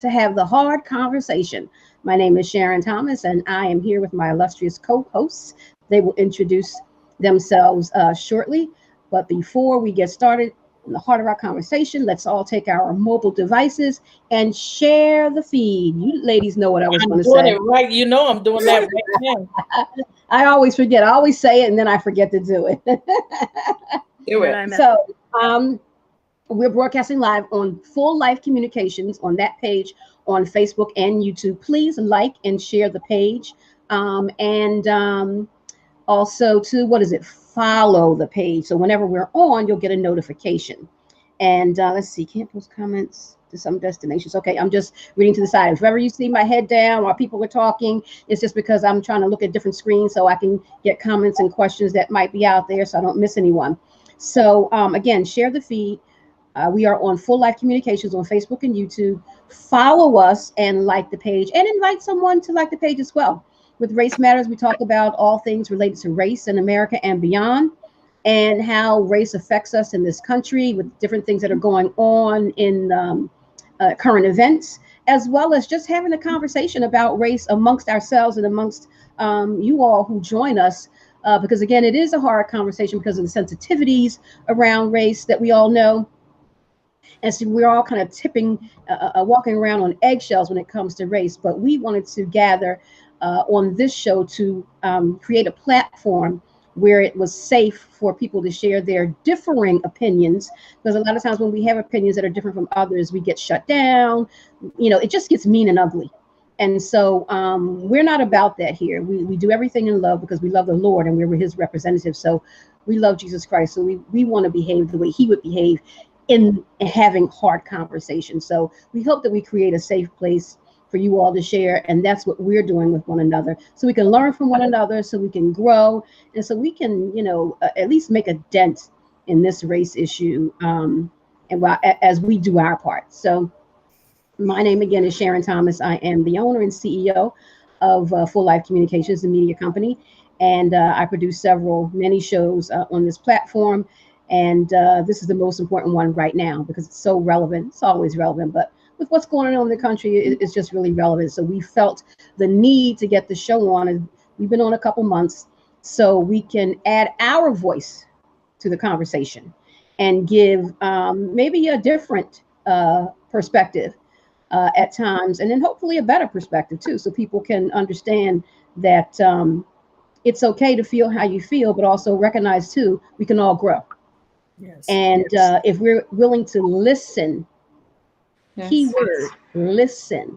to have the hard conversation. My name is Sharon Thomas, and I am here with my illustrious co hosts. They will introduce themselves shortly. But before we get started in the heart of our conversation, let's all take our mobile devices and share the feed. You ladies know what I was going I'm to doing say. it right. You know I'm doing that right now. I always forget. I always say it and then I forget to do it. Do it. So, um, we're broadcasting live on Full Life Communications on that page on Facebook and YouTube. Please like and share the page. And also, to what is it? Follow the page. So, whenever we're on, you'll get a notification. And let's see, can't post comments to some destinations. Okay, I'm just reading to the side. If ever you see my head down while people are talking, it's just because I'm trying to look at different screens so I can get comments and questions that might be out there so I don't miss anyone. So, again, share the feed. We are on Full Life Communications on Facebook and YouTube. Follow us and like the page, and invite someone to like the page as well. With Race Matters, we talk about all things related to race in America and beyond, and how race affects us in this country with different things that are going on in current events, as well as just having a conversation about race amongst ourselves and amongst you all who join us. Because again, it is a hard conversation because of the sensitivities around race that we all know, and so we're all kind of walking around on eggshells when it comes to race. But we wanted to gather on this show to create a platform where it was safe for people to share their differing opinions. Because a lot of times when we have opinions that are different from others, we get shut down. It just gets mean and ugly. And so we're not about that here. We do everything in love because we love the Lord and we're his representatives. So we love Jesus Christ. So we want to behave the way he would behave in having hard conversations. So we hope that we create a safe place for you all to share. And that's what we're doing with one another. So we can learn from one another, so we can grow, and so we can, at least make a dent in this race issue, and as we do our part. So my name again is Sharon Thomas. I am the owner and CEO of Full Life Communications, the media company. And I produce many shows on this platform. And this is the most important one right now because it's so relevant. It's always relevant, but with what's going on in the country, it's just really relevant. So we felt the need to get the show on. And we've been on a couple months, so we can add our voice to the conversation and give maybe a different perspective at times, and then hopefully a better perspective too, so people can understand that it's okay to feel how you feel, but also recognize too we can all grow. Yes. And if we're willing to listen, keyword listen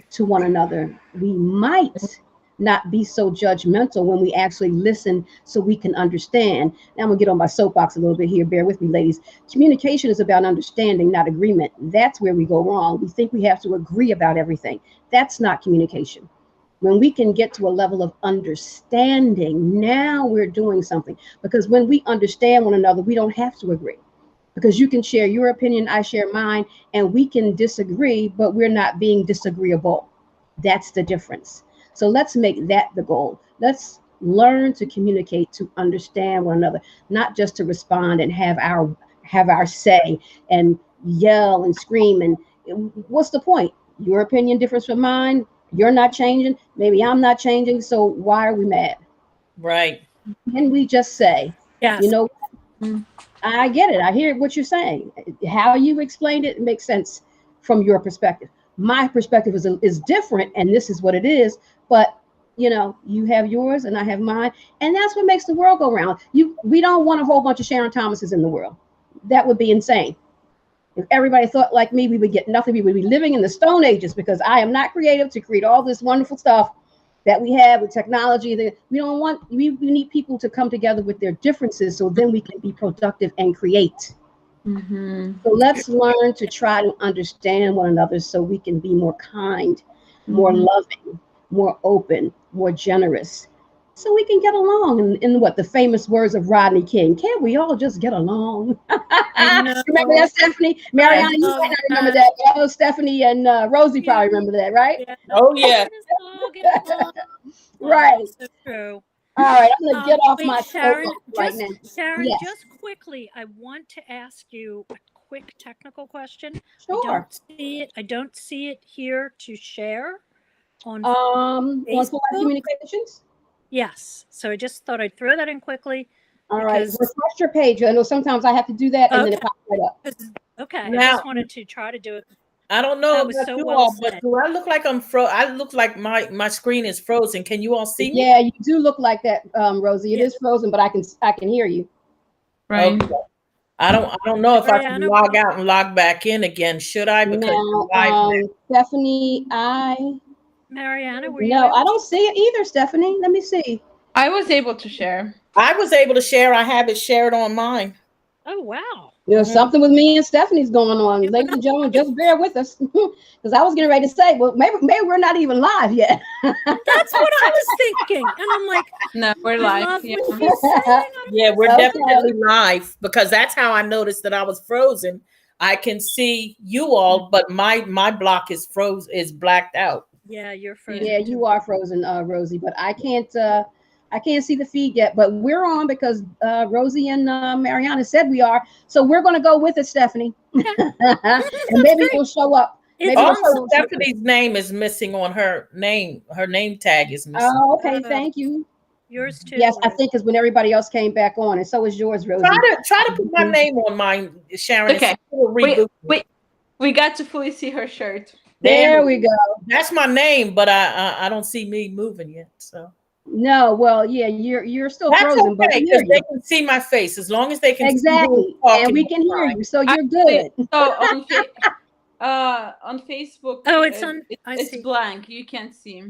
to one another, we might not be so judgmental when we actually listen so we can understand. Now I'm gonna get on my soapbox a little bit here. Bear with me, ladies. Communication is about understanding, not agreement. That's where we go wrong. We think we have to agree about everything. That's not communication. When we can get to a level of understanding, now we're doing something. Because when we understand one another, we don't have to agree. Because you can share your opinion, I share mine, and we can disagree, but we're not being disagreeable. That's the difference. So let's make that the goal. Let's learn to communicate, to understand one another, not just to respond and have our say and yell and scream. And what's the point? Your opinion differs from mine. You're not changing. Maybe I'm not changing. So why are we mad? Right. Can we just say, you Yes. know, I get it. I hear what you're saying. How you explained it makes sense from your perspective. My perspective is different, and this is what it is. But you have yours, and I have mine, and that's what makes the world go round. We don't want a whole bunch of Sharon Thomases in the world. That would be insane. If everybody thought like me, we would get nothing. We would be living in the Stone Ages because I am not creative to create all this wonderful stuff that we have with technology. That we don't want. We need people to come together with their differences, so then we can be productive and create. So let's learn to try to understand one another so we can be more kind, more loving, more open, more generous, so we can get along. In what the famous words of Rodney King, can't we all just get along? Remember that, Stephanie? Mariana, you might not remember that, but I know Stephanie and Rosie probably remember that, right? Yeah. Oh yeah. Get along. Right. So true. All right, I'm going to get off Wait, my Sharon, soapbox right now. Sharon, Yes. just quickly, I want to ask you a quick technical question? Sure. I don't see it here to share on On Full Life Facebook? Communications. Yes. So I just thought I'd throw that in quickly. All right, because- refresh your page. I know sometimes I have to do that, and then it pops right up. Okay. Now- I just wanted to try to do it. I don't know That was about so you well all, but said. do I look like I'm I look like my screen is frozen. Can you all see me? Yeah, you do look like that, Rosie. It Yeah. is frozen, but I can hear you. Right. Okay. I don't know if I can Mariana, log out and log back in again. Should I? Because Now, you're live now. Stephanie, Mariana, were no, you I don't see it either, Stephanie. Let me see. I was able to share. I was able to share. I have it shared on mine. Oh, wow. You know, Mhm. something with me and Stephanie's going on. Ladies and gentlemen, just bear with us. Because I was getting ready to say, well, maybe we're not even live yet. That's what I was thinking. And I'm like, No, we're I live. love Yeah. what she's saying. Yeah, we're Okay. definitely live because that's how I noticed that I was frozen. I can see you all, but my block is blacked out. Yeah, you're frozen. Yeah, you are frozen, Rosie, but I can't see the feed yet. But we're on because Rosie and Mariana said we are. So we're going to go with it, Stephanie. And maybe great. you'll show up. It's Maybe on you'll show Also, up. Stephanie's name is missing on her name. Her name tag is missing. Oh, okay. Thank you. Yours too. Yes, I think it's when everybody else came back on, and so is yours, Rosie. Try to put my name on mine, Sharon. Okay. We got to fully see her shirt. There we go. That's my name, but I don't see me moving yet. So No, well, yeah, you're still that's frozen, but okay we hear because they you. can see my face as long as they can Exactly, see who's talking, and we can it's hear fine. you, so you're good. So on Facebook, Oh, it's on. I it's see. blank. You can't see.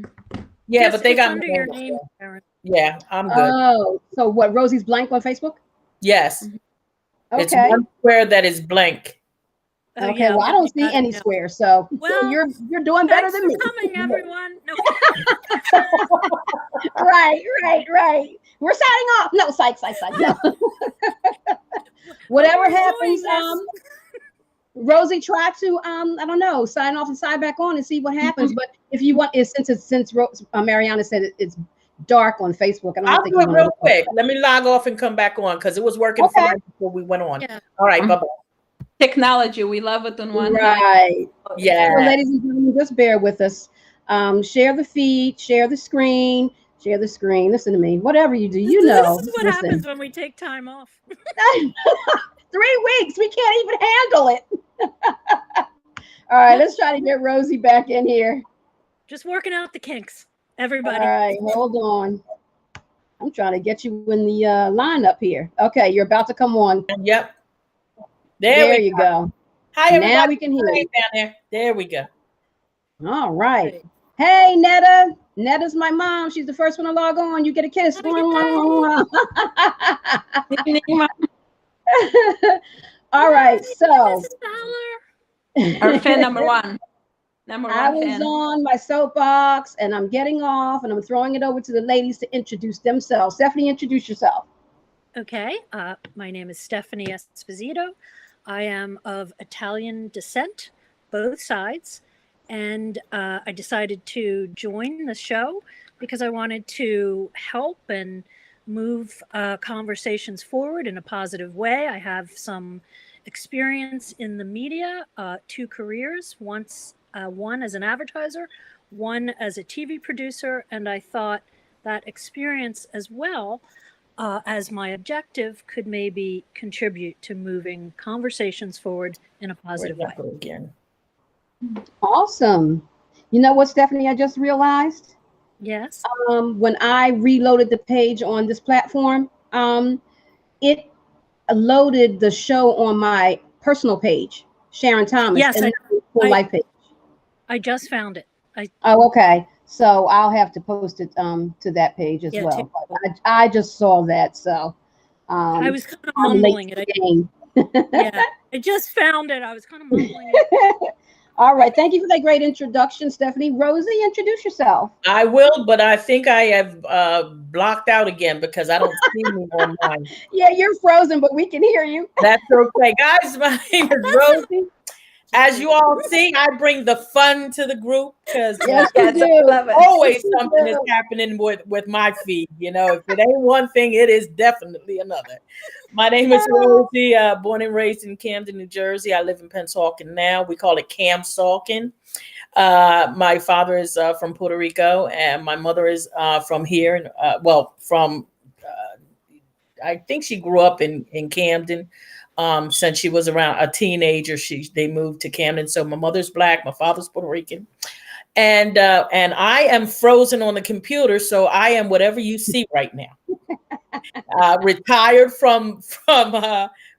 Yeah, Yes, but they it's got under me your on. name, Sharon. Yeah, I'm good. Oh, so what? Rosie's blank on Facebook? Yes, it's Okay. one square that is blank. Oh, Okay. yeah, Well, I let don't me see add it any now. squares, so Well, you're doing better Thanks than me. for coming, everyone. No, Right. We're signing off. No, psych. No. Whatever we're enjoying happens, this. Rosie, try to I don't know, sign off and sign back on and see what happens. But if you want, since Mariana said it's dark on Facebook, I don't I'll think do you it want real to. quick. Let me log off and come back on because it was working Okay. fine before we went on. Yeah. All right, bye bye. Technology, we love it on one hand. Right. Yeah. So, ladies and gentlemen, just bear with us. Share the feed, share the screen. Listen to me. Whatever you do, you know. This is what listen. happens when we take time off. 3 weeks. We can't even handle it. All right, let's try to get Rosie back in here. Just working out the kinks, everybody. All right, hold on. I'm trying to get you in the lineup here. Okay, you're about to come on. Yep. There you go. Hi, everybody. Now we can hear you. Down there. There we go. All right. Hey, Netta. Netta's my mom. She's the first one to log on. You get a kiss. All right, so Mrs. Fowler. Our fan number one. I was fan. on my soapbox and I'm getting off and I'm throwing it over to the ladies to introduce themselves. Stephanie, introduce yourself. Okay, my name is Stephanie Esposito. I am of Italian descent, both sides, and I decided to join the show because I wanted to help and move conversations forward in a positive way. I have some experience in the media, 2 careers, one as an advertiser, one as a TV producer, and I thought that experience as well as my objective could maybe contribute to moving conversations forward in a positive way. Again. Awesome. You know what, Stephanie, I just realized? Yes. When I reloaded the page on this platform, it loaded the show on my personal page, Sharon Thomas, Yes, and not the Full Life page. I just found it. Oh, okay. So I'll have to post it to that page as well. I just saw that, so I was kind of I'm mumbling late it. to the game. Yeah, I just found it. I was kind of mumbling it. All right. Thank you for that great introduction, Stephanie. Rosie, introduce yourself. I will, but I think I have blocked out again because I don't see me online. Yeah, you're frozen, but we can hear you. That's okay. Guys, my name is Rosie. As you all see, I bring the fun to the group because Yes, you Yes, I do. love it. always You something is do. happening with my feed. You know, if it ain't one thing, it is definitely another. My name is Rosie, born and raised in Camden, New Jersey. I live in Pennsauken now. We call it Camsauken. My father is from Puerto Rico, and my mother is from here. From I think she grew up in Camden. Since she was around a teenager, they moved to Camden. So my mother's Black, my father's Puerto Rican, and I am frozen on the computer. So I am whatever you see right now. Retired from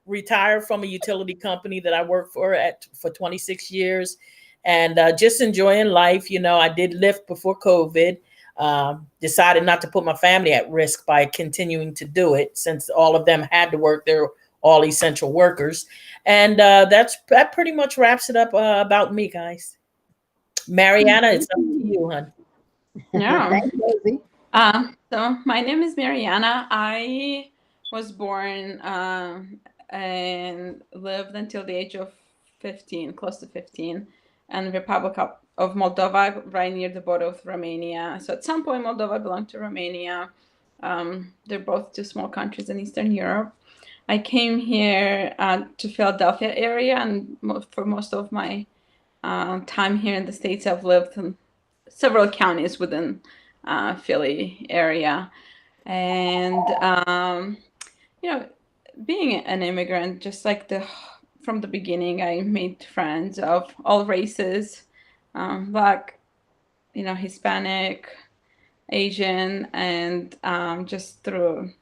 retired from a utility company that I worked for 26 years, and just enjoying life. You know, I did lift before COVID. Decided not to put my family at risk by continuing to do it, since all of them had to work. They're all essential workers, and that pretty much wraps it up about me, guys. Mariana, it's up to you, hon. Yeah. Thanks, Rosie. So my name is Mariana. I was born and lived until the age of 15, close to 15, in the Republic of Moldova, right near the border with Romania. So at some point, Moldova belonged to Romania. They're both two small countries in Eastern Europe. I came here to Philadelphia area, and for most of my time here in the States, I've lived in several counties within Philly area. And, you know, being an immigrant, just like from the beginning, I made friends of all races, Black, Hispanic, Asian, and just through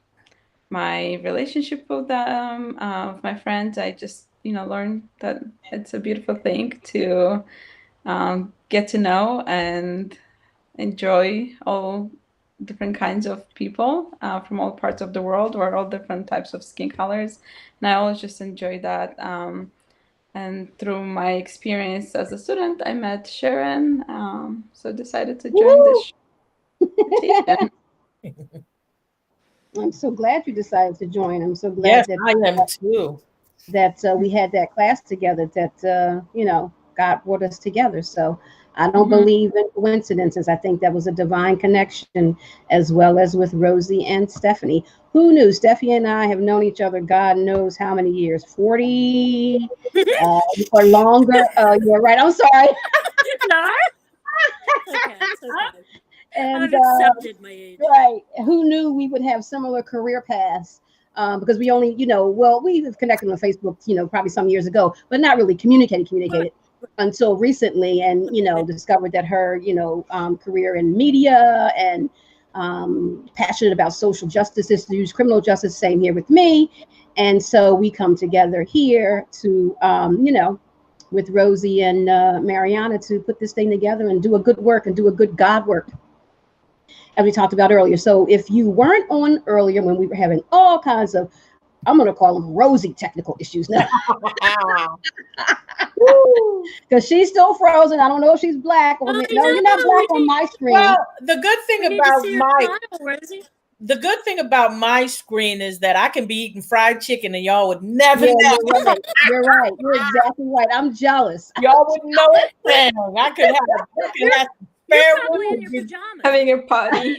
my relationship with them, with my friends, I just, learned that it's a beautiful thing to get to know and enjoy all different kinds of people from all parts of the world, or all different types of skin colors. And I always just enjoy that. And through my experience as a student, I met Sharon, so decided to join this rotation. I'm so glad you decided to join. I'm so Yes, glad that I am too. we had that class together. That God brought us together. So I don't Mhm. believe in coincidences. I think that was a divine connection, as well as with Rosie and Stephanie. Who knew? Stephanie and I have known each other, God knows how many years, 40 or longer. You're right. I'm sorry. No. Okay, it's okay. And I've accepted my age. right, who knew we would have similar career paths? Because we only, we've connected on Facebook, probably some years ago, but not really communicated until recently, and discovered that her, career in media and passionate about social justice issues, criminal justice. Same here with me, and so we come together here to, with Rosie and Mariana, to put this thing together and do a good work and do a good God work, as we talked about earlier. So if you weren't on earlier, when we were having all kinds of, I'm going to call them Rosie technical issues now, because she's still frozen. I don't know if she's black or no, you're not black on my screen. Well, the good thing We need to about see her my smile, Rosie. the good thing about my screen is that I can be eating fried chicken and y'all would never Yeah, know. you're right. You're right. You're exactly right. I'm jealous. Y'all wouldn't know it. I could have You're spare probably in ribs your and pajamas. Having a party.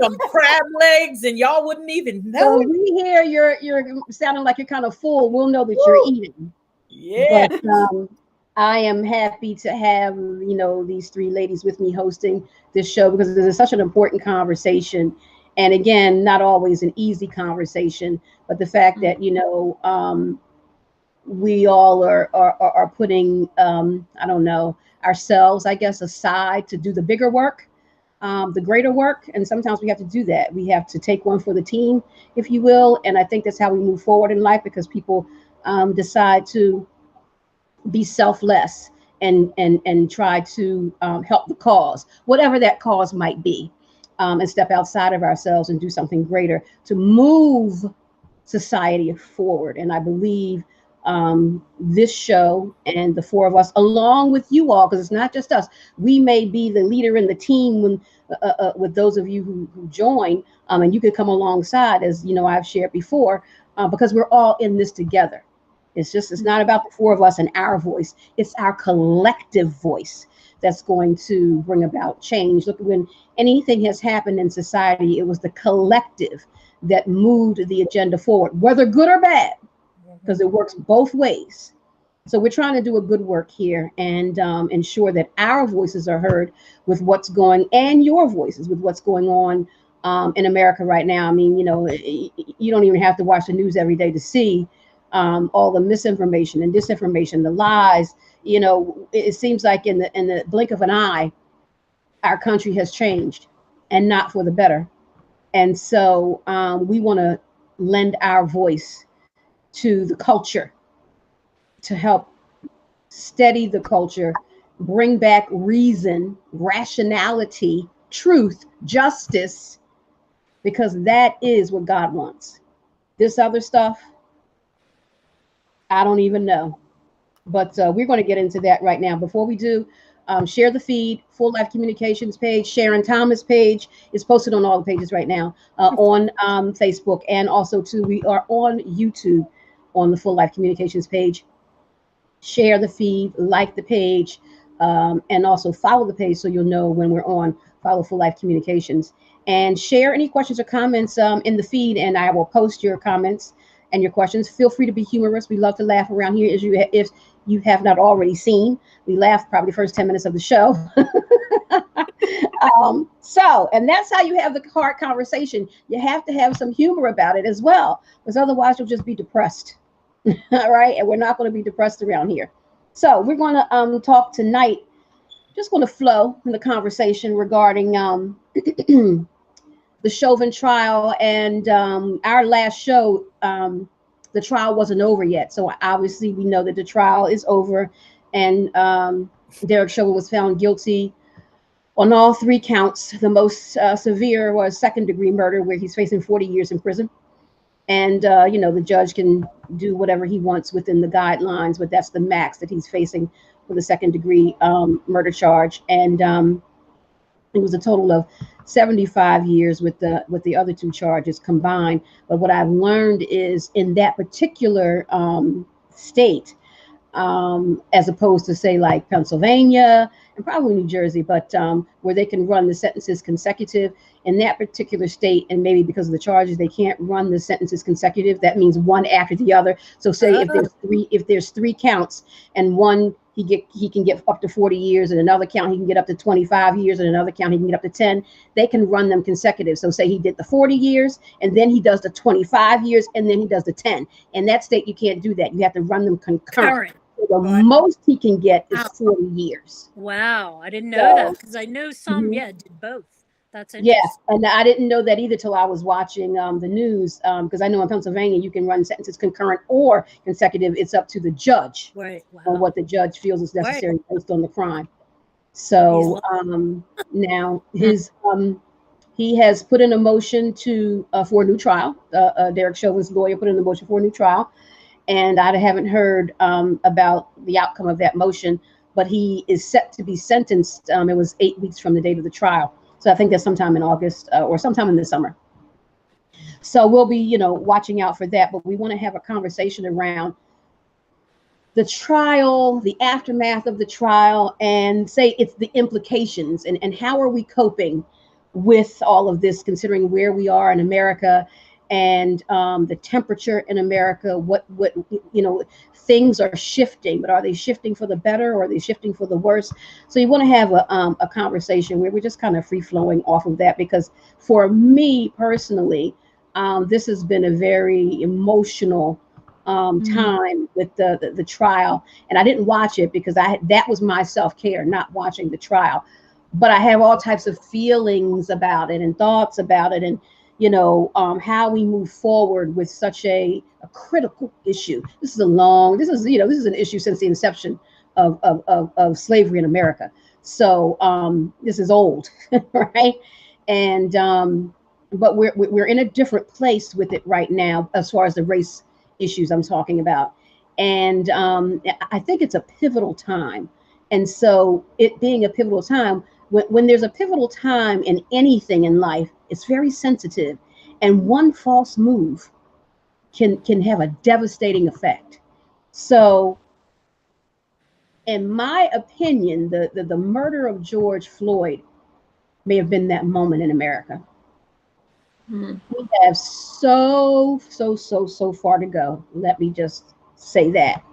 some crab legs, and y'all wouldn't even So know when it. we hear you're sounding like you're kind of full, we'll know that you're eating. Yeah. But I am happy to have these three ladies with me hosting this show, because it is such an important conversation, and again, not always an easy conversation. But the fact that we all are putting I don't know, ourselves, I guess, aside to do the bigger work, the greater work, and sometimes we have to do that. We have to take one for the team, if you will, and I think that's how we move forward in life, because people decide to be selfless and try to help the cause, whatever that cause might be, and step outside of ourselves and do something greater to move society forward. And I believe this show and the four of us, along with you all, because it's not just us, we may be the leader in the team when with those of you who join, and you could come alongside, as I've shared before, because we're all in this together. It's not about the four of us and our voice. It's our collective voice that's going to bring about change. Look, when anything has happened in society, it was the collective that moved the agenda forward, whether good or bad, because it works both ways. So we're trying to do a good work here and ensure that our voices are heard with what's going, and your voices with what's going on in America right now. I mean, you know, you don't even have to watch the news every day to see all the misinformation and disinformation, the lies. You know, it seems like in the blink of an eye, our country has changed, and not for the better. And so we want to lend our voice to the culture to help steady the culture, bring back reason, rationality, truth, justice, because that is what God wants. This other stuff, I don't even know. But we're going to get into that right now. Before we do, share the feed, Full Life Communications page, Sharon Thomas page is posted on all the pages right now on Facebook. And also, too, we are on YouTube on the Full Life Communications page. Share the feed, like the page, and also follow the page so you'll know when we're on. Follow Full Life Communications. And share any questions or comments in the feed, and I will post your comments and your questions. Feel free to be humorous. We love to laugh around here, if you have not already seen. We laughed probably the first 10 minutes of the show. And that's how you have the hard conversation. You have to have some humor about it as well, because otherwise you'll just be depressed. All right, and we're not going to be depressed around here. So we're going to talk tonight, just going to flow in the conversation regarding the Chauvin trial. And our last show, the trial wasn't over yet. So obviously we know that the trial is over, and Derek Chauvin was found guilty on all 3 counts. The most severe was second-degree murder, where he's facing 40 years in prison. And, you know, the judge can do whatever he wants within the guidelines, but that's the max that he's facing for the second-degree murder charge. And it was a total of 75 years with the other 2 charges combined. But what I've learned is in that particular state, as opposed to, say, like Pennsylvania and probably New Jersey, but where they can run the sentences consecutive. In that particular state, and maybe because of the charges, they can't run the sentences consecutive. That means one after the other. So say if there's 3 counts, and one he can get up to 40 years, and another count he can get up to 25 years, and another count he can get up to 10. They can run them consecutive. So say he did the 40 years, and then he does the 25 years, and then he does the 10. In that state, you can't do that. You have to run them concurrent. The most he can get is 40 years. Wow, I didn't know that, because I know some, did both. That's interesting. Yes, and I didn't know that either till I was watching the news, because I know in Pennsylvania you can run sentences concurrent or consecutive. It's up to the judge, right? Wow. On what the judge feels is necessary based on the crime. So now he has put in a motion for a new trial. Derek Chauvin's lawyer put in a motion for a new trial, and I haven't heard about the outcome of that motion. But he is set to be sentenced. It was 8 weeks from the date of the trial. So I think that's sometime in August or sometime in the summer. So we'll be, you know, watching out for that. But we want to have a conversation around the trial, the aftermath of the trial, and say it's the implications and how are we coping with all of this, considering where we are in America and the temperature in America. What you know, things are shifting, but are they shifting for the better or are they shifting for the worse? So you want to have a conversation where we're just kind of free flowing off of that, because for me personally, this has been a very emotional time with the trial, and I didn't watch it because that was my self-care, not watching the trial. But I have all types of feelings about it and thoughts about it, and you know, how we move forward with such a critical issue. This is an issue since the inception of slavery in America. So this is old, right? And but we're in a different place with it right now as far as the race issues I'm talking about. And I think it's a pivotal time. And so it being a pivotal time, when there's a pivotal time in anything in life, it's very sensitive, and one false move can have a devastating effect. So, in my opinion, the murder of George Floyd may have been that moment in America. Mm-hmm. We have so far to go. Let me just say that.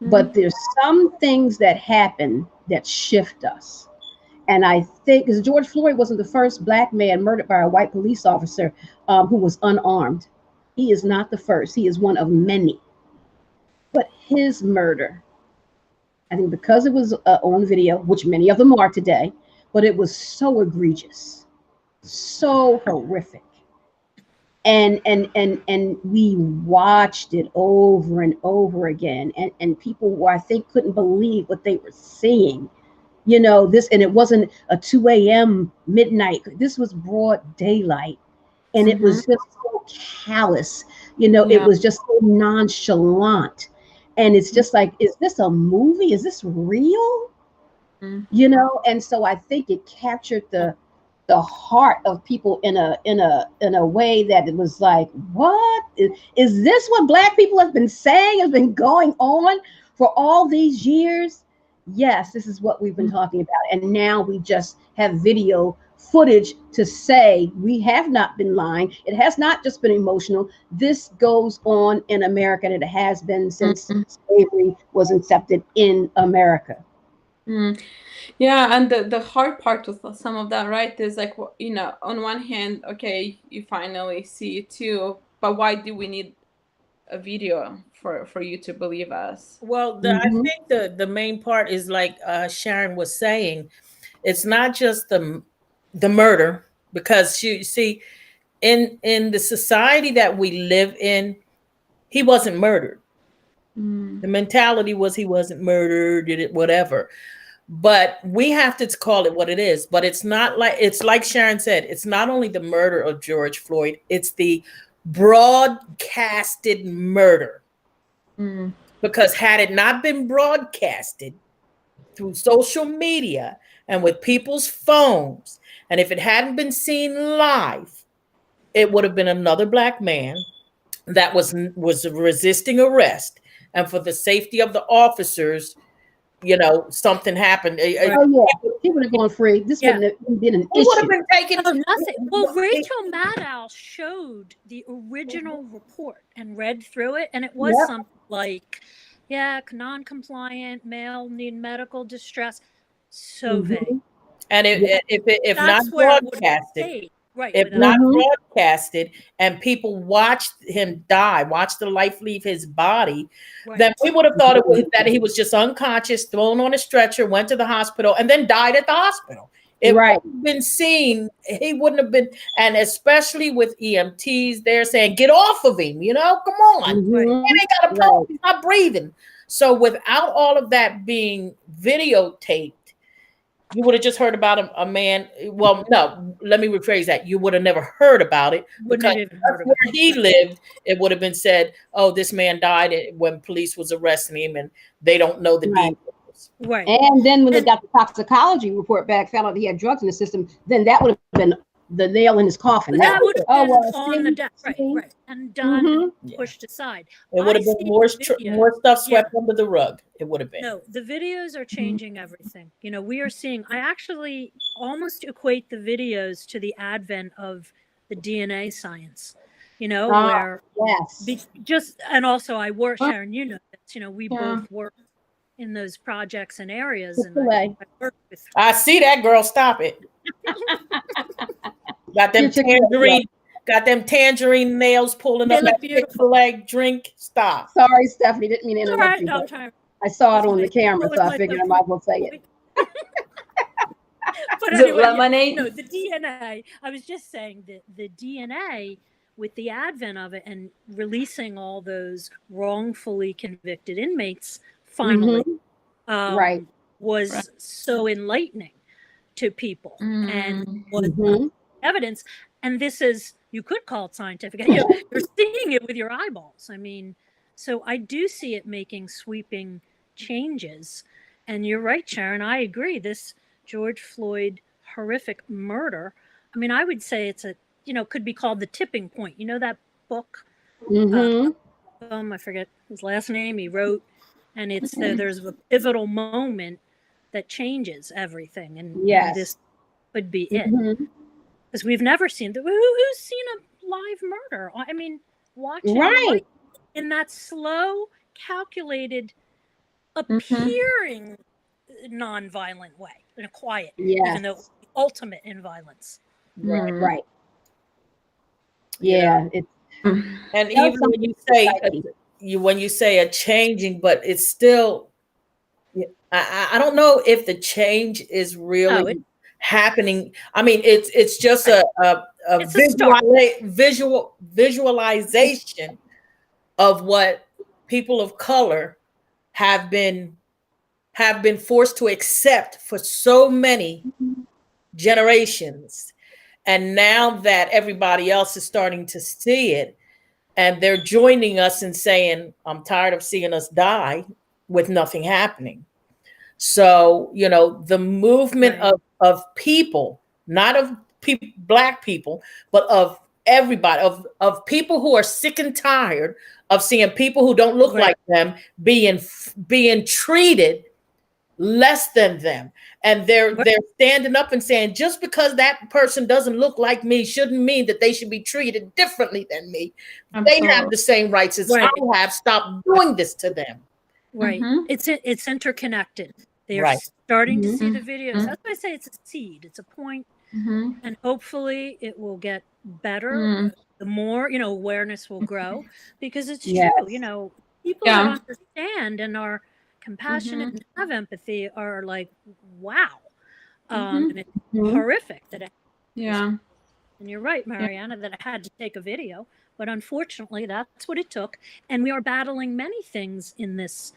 But there's some things that happen that shift us. And I think because George Floyd wasn't the first black man murdered by a white police officer who was unarmed. He is not the first. He is one of many. But his murder, I think because it was on video, which many of them are today, but it was so egregious, so horrific. And we watched it over and over again. And people, I think, couldn't believe what they were seeing. You know, this, and it wasn't a 2 a.m. midnight. This was broad daylight. And it was just so callous. You know, it was just so nonchalant. And it's just like, is this a movie? Is this real? You know, and so I think it captured the heart of people in a way that it was like, what is this what black people have been saying has been going on for all these years? Yes, this is what we've been talking about. And now we just have video footage to say we have not been lying. It has not just been emotional. This goes on in America, and it has been since slavery was accepted in America. Yeah, and the hard part with some of that, right, is like, you know, on one hand, okay, you finally see it too, but why do we need a video for you to believe us? Well, I think the main part is like Sharon was saying, it's not just the murder, because you see, in the society that we live in, he wasn't murdered. The mentality was he wasn't murdered, did it, whatever. But we have to call it what it is. But it's not like, it's like Sharon said, it's not only the murder of George Floyd, it's the broadcasted murder. Because had it not been broadcasted through social media and with people's phones, and if it hadn't been seen live, it would have been another black man that was resisting arrest. And for the safety of the officers, you know, something happened. Oh yeah, he would have gone free. This wouldn't have been an issue. Would have been taken. Oh, nothing. Well, Rachel Maddow showed the original report and read through it, and it was something like, non-compliant, male need medical distress. So vague. And if not broadcasted, if not broadcasted, and people watched him die, watched the life leave his body, then we would have thought that he was just unconscious, thrown on a stretcher, went to the hospital, and then died at the hospital. It wouldn't have been seen. He wouldn't have been, and especially with EMTs, they're saying, "Get off of him!" You know, come on, he ain't got a pulse, he's not breathing. So without all of that being videotaped, you would have just heard about a man. Well, no, let me rephrase that. You would have never heard about it, because where he lived, it would have been said, "Oh, this man died when police was arresting him, and they don't know the details." Right. And then when they got the toxicology report back, found out he had drugs in the system, then that would have been the nail in his coffin. That would have been on the deck, right, and done, and pushed aside. It would have been more stuff swept under the rug. It would have been. No, the videos are changing everything. You know, we are seeing. I actually almost equate the videos to the advent of the DNA science. You know, where and also I work, Sharon. You know this. You know, we both work in those projects and areas, and I work with. I see that, girl. Stop it. Got them tangerine nails pulling up that Chick-fil-A drink. Stop. Sorry, Stephanie, didn't mean to interrupt you. I saw it on the camera, so I figured I might as well say it. But anyway, no, the DNA. I was just saying that the DNA, with the advent of it and releasing all those wrongfully convicted inmates, finally, was so enlightening to people and was evidence. And this is, you could call it scientific. You're seeing it with your eyeballs. I mean, so I do see it making sweeping changes. And you're right, Sharon. I agree. This George Floyd horrific murder, I mean, I would say it's could be called the tipping point. You know that book, film, I forget his last name, he wrote, and it's there's a pivotal moment that changes everything, and this could be it. Because we've never seen who's seen a live murder? I mean, watching life in that slow, calculated, appearing non-violent way, in a quiet, even though it's the ultimate in violence. Right. Yeah. And even when you say a changing, but it's still, I don't know if the change is really happening. I mean, it's just a visualization of what people of color have been forced to accept for so many generations. And now that everybody else is starting to see it, and they're joining us in saying, I'm tired of seeing us die with nothing happening. So, the movement of people, not of Black people, but of everybody, of people who are sick and tired of seeing people who don't look like them being treated less than them. And they're standing up and saying, just because that person doesn't look like me shouldn't mean that they should be treated differently than me. Absolutely. They have the same rights as I have. Stop doing this to them. Right. It's interconnected. They are starting to see the videos. That's why I say it's a seed. It's a point. And hopefully it will get better. The more, awareness will grow, because it's true. People that understand and are compassionate and have empathy are like, wow. And it's horrific that it happens. And you're right, Mariana, that I had to take a video, but unfortunately that's what it took. And we are battling many things in this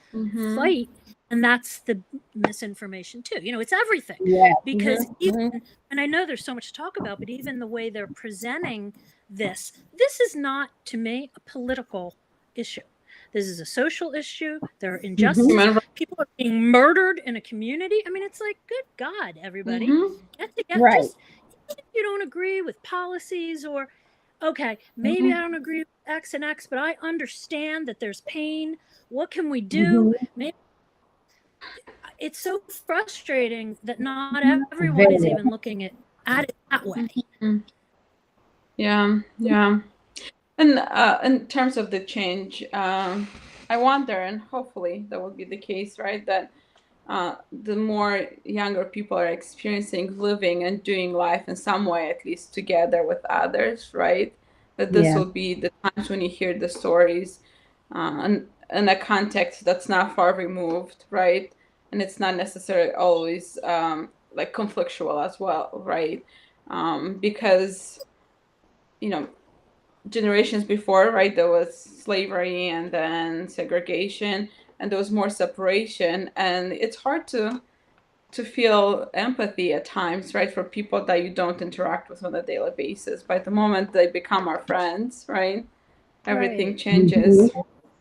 fight, and that's the misinformation too. It's everything. Because even, and I know there's so much to talk about, but even the way they're presenting this is not, to me, a political issue. This is a social issue. There are injustices. People are being murdered in a community. I mean, it's like, good God, everybody, get together. Just, even if you don't agree with policies, or, okay, maybe I don't agree with X and X, but I understand that there's pain. What can we do? Maybe it's so frustrating that not everyone is even looking at it that way. And in terms of the change, I wonder, and hopefully that will be the case, right? That the more younger people are experiencing living and doing life in some way, at least together with others, right? That this will be the times when you hear the stories in a context that's not far removed, right? And it's not necessarily always like conflictual as well, right? Because, generations before, right, there was slavery and then segregation, and there was more separation, and it's hard to feel empathy at times, right, for people that you don't interact with on a daily basis. By the moment they become our friends, right, everything changes.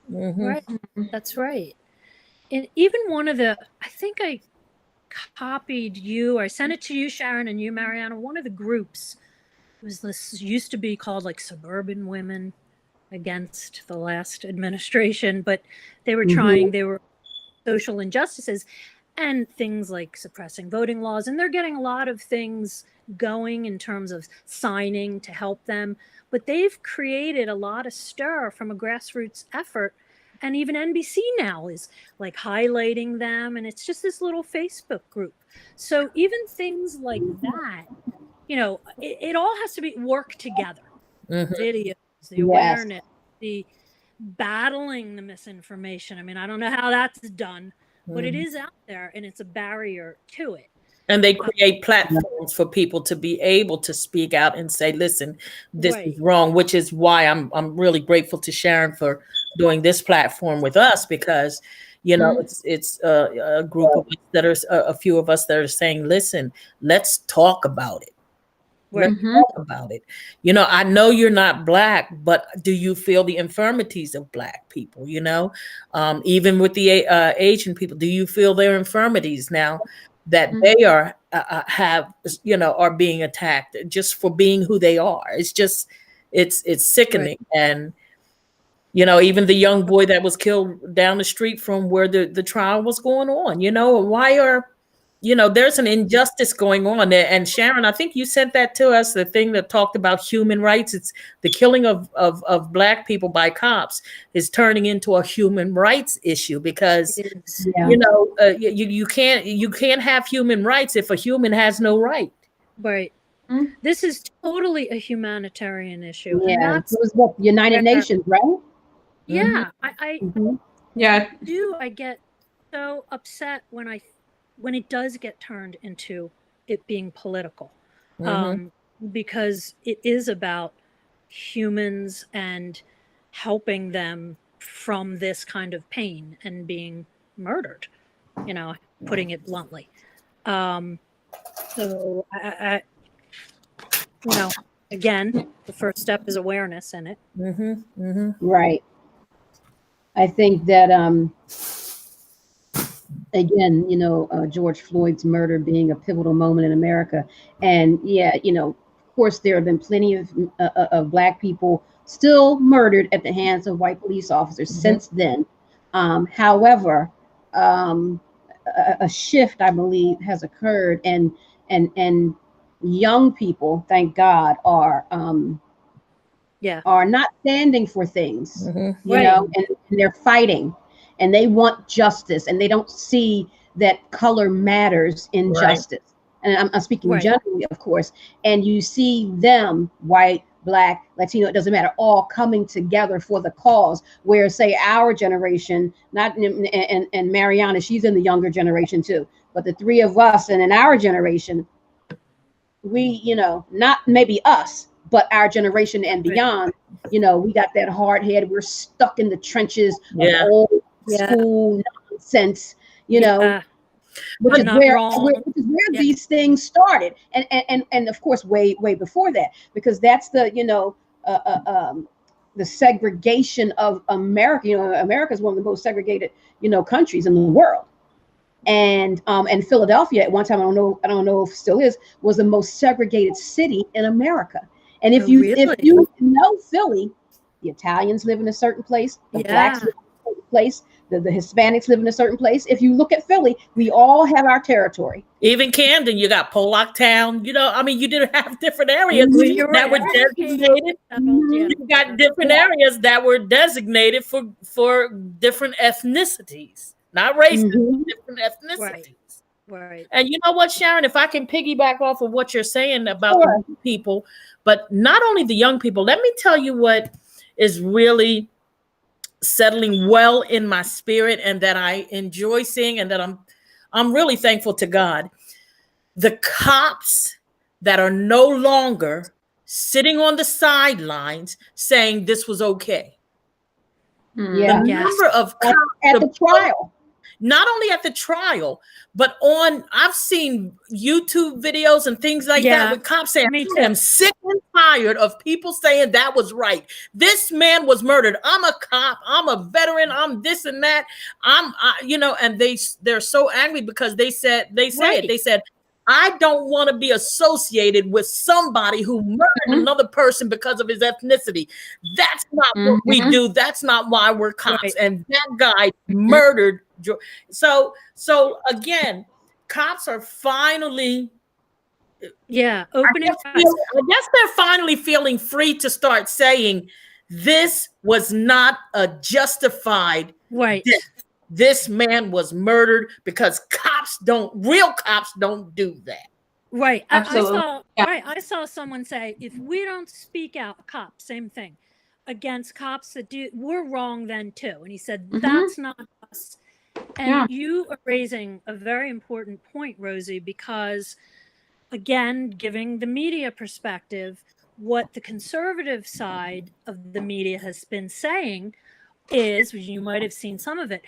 Right, that's right. And even one of the, I think I copied you, or I sent it to you, Sharon, and you, Mariana. One of the groups was, this used to be called like Suburban Women Against the Last Administration, but they were trying, they were social injustices and things like suppressing voting laws, and they're getting a lot of things going in terms of signing to help them, but they've created a lot of stir from a grassroots effort. And even NBC now is like highlighting them, and it's just this little Facebook group. So even things like that, it all has to be work together. Videos, the awareness, the battling the misinformation. I mean, I don't know how that's done, but it is out there, and it's a barrier to it. And they create platforms for people to be able to speak out and say, listen, this is wrong, which is why I'm really grateful to Sharon for doing this platform with us, because it's a group of us that are a few of us that are saying, listen, let's talk about it. Let's talk about it. I know you're not Black, but do you feel the infirmities of Black people? Even with the Asian people, do you feel their infirmities now that they are are being attacked just for being who they are? It's just, it's sickening. And You know, even the young boy that was killed down the street from where the trial was going on. You know, why are, you know, there's an injustice going on there. And Sharon, I think you sent that to us, the thing that talked about human rights. It's the killing of Black people by cops is turning into a human rights issue because, you know, you can't have human rights if a human has no right. Right. Mm-hmm. This is totally a humanitarian issue. Yeah, and that's it was what United Nations, right? Yeah, I get so upset when it does get turned into it being political, because it is about humans and helping them from this kind of pain and being murdered, you know, putting it bluntly. So I you know, again, the first step is awareness in it. Right. I think that again, you know, George Floyd's murder being a pivotal moment in America, and yeah, you know, of course, there have been plenty of Black people still murdered at the hands of white police officers since then. However, a shift, I believe, has occurred, and young people, thank God, are not standing for things, you know, and they're fighting, and they want justice, and they don't see that color matters in justice. And I'm speaking generally, of course. And you see them, white, Black, Latino, it doesn't matter, all coming together for the cause. Where, say, our generation, not and Mariana, she's in the younger generation too, but the three of us, and in our generation, we, you know, not maybe us, but our generation and beyond, you know, we got that hard head. We're stuck in the trenches of old school nonsense, you know, which is where these things started. And of course, way before that, because that's the, you know, the segregation of America. You know, America is one of the most segregated, you know, countries in the world. And Philadelphia at one time, I don't know if it still is, was the most segregated city in America. And if you know Philly, the Italians live in a certain place, the Blacks live in a certain place, the Hispanics live in a certain place. If you look at Philly, we all have our territory. Even Camden, you got Pollock Town. You know, I mean, you did have different areas that were designated. You got different areas that were designated for different ethnicities. Not races, different ethnicities. Right. And you know what, Sharon, if I can piggyback off of what you're saying about the young people, but not only the young people, let me tell you what is really settling well in my spirit and that I enjoy seeing, and that I'm really thankful to God. The cops that are no longer sitting on the sidelines saying this was okay. The number of cops at the trial. Not only at the trial, but I've seen YouTube videos and things like that with cops saying, I am sick and tired of people saying that was right. This man was murdered. I'm a cop. I'm a veteran. I'm this and that. You know, and they're so angry because they said, I don't want to be associated with somebody who murdered another person because of his ethnicity. That's not what we do. That's not why we're cops. And that guy murdered. So again, cops are finally opening. I guess they're finally feeling free to start saying this was not a justified death. This man was murdered because real cops don't do that. Right. I saw someone say, if we don't speak out, cops, same thing, against cops that do, we're wrong then too. And he said, that's not us. And you are raising a very important point, Rosie, because again, giving the media perspective, what the conservative side of the media has been saying is, you might have seen some of it,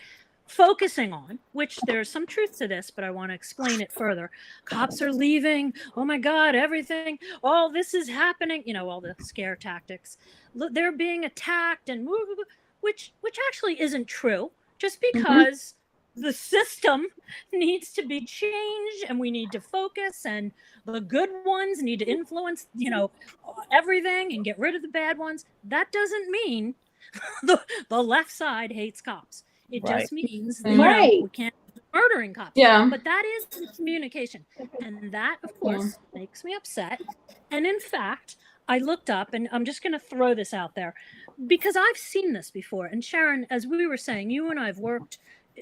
focusing on, which there's some truth to this, but I want to explain it further. Cops are leaving. Oh my God, everything. Oh, this is happening. You know, all the scare tactics. Look, they're being attacked, and which actually isn't true. Just because the system needs to be changed, and we need to focus, and the good ones need to influence, you know, everything, and get rid of the bad ones. That doesn't mean the left side hates cops. It Right. just means that, Right. we can't be murdering cops. Yeah. But that is communication. And that, of course, makes me upset. And in fact, I looked up, and I'm just going to throw this out there because I've seen this before. And Sharon, as we were saying, you and I have worked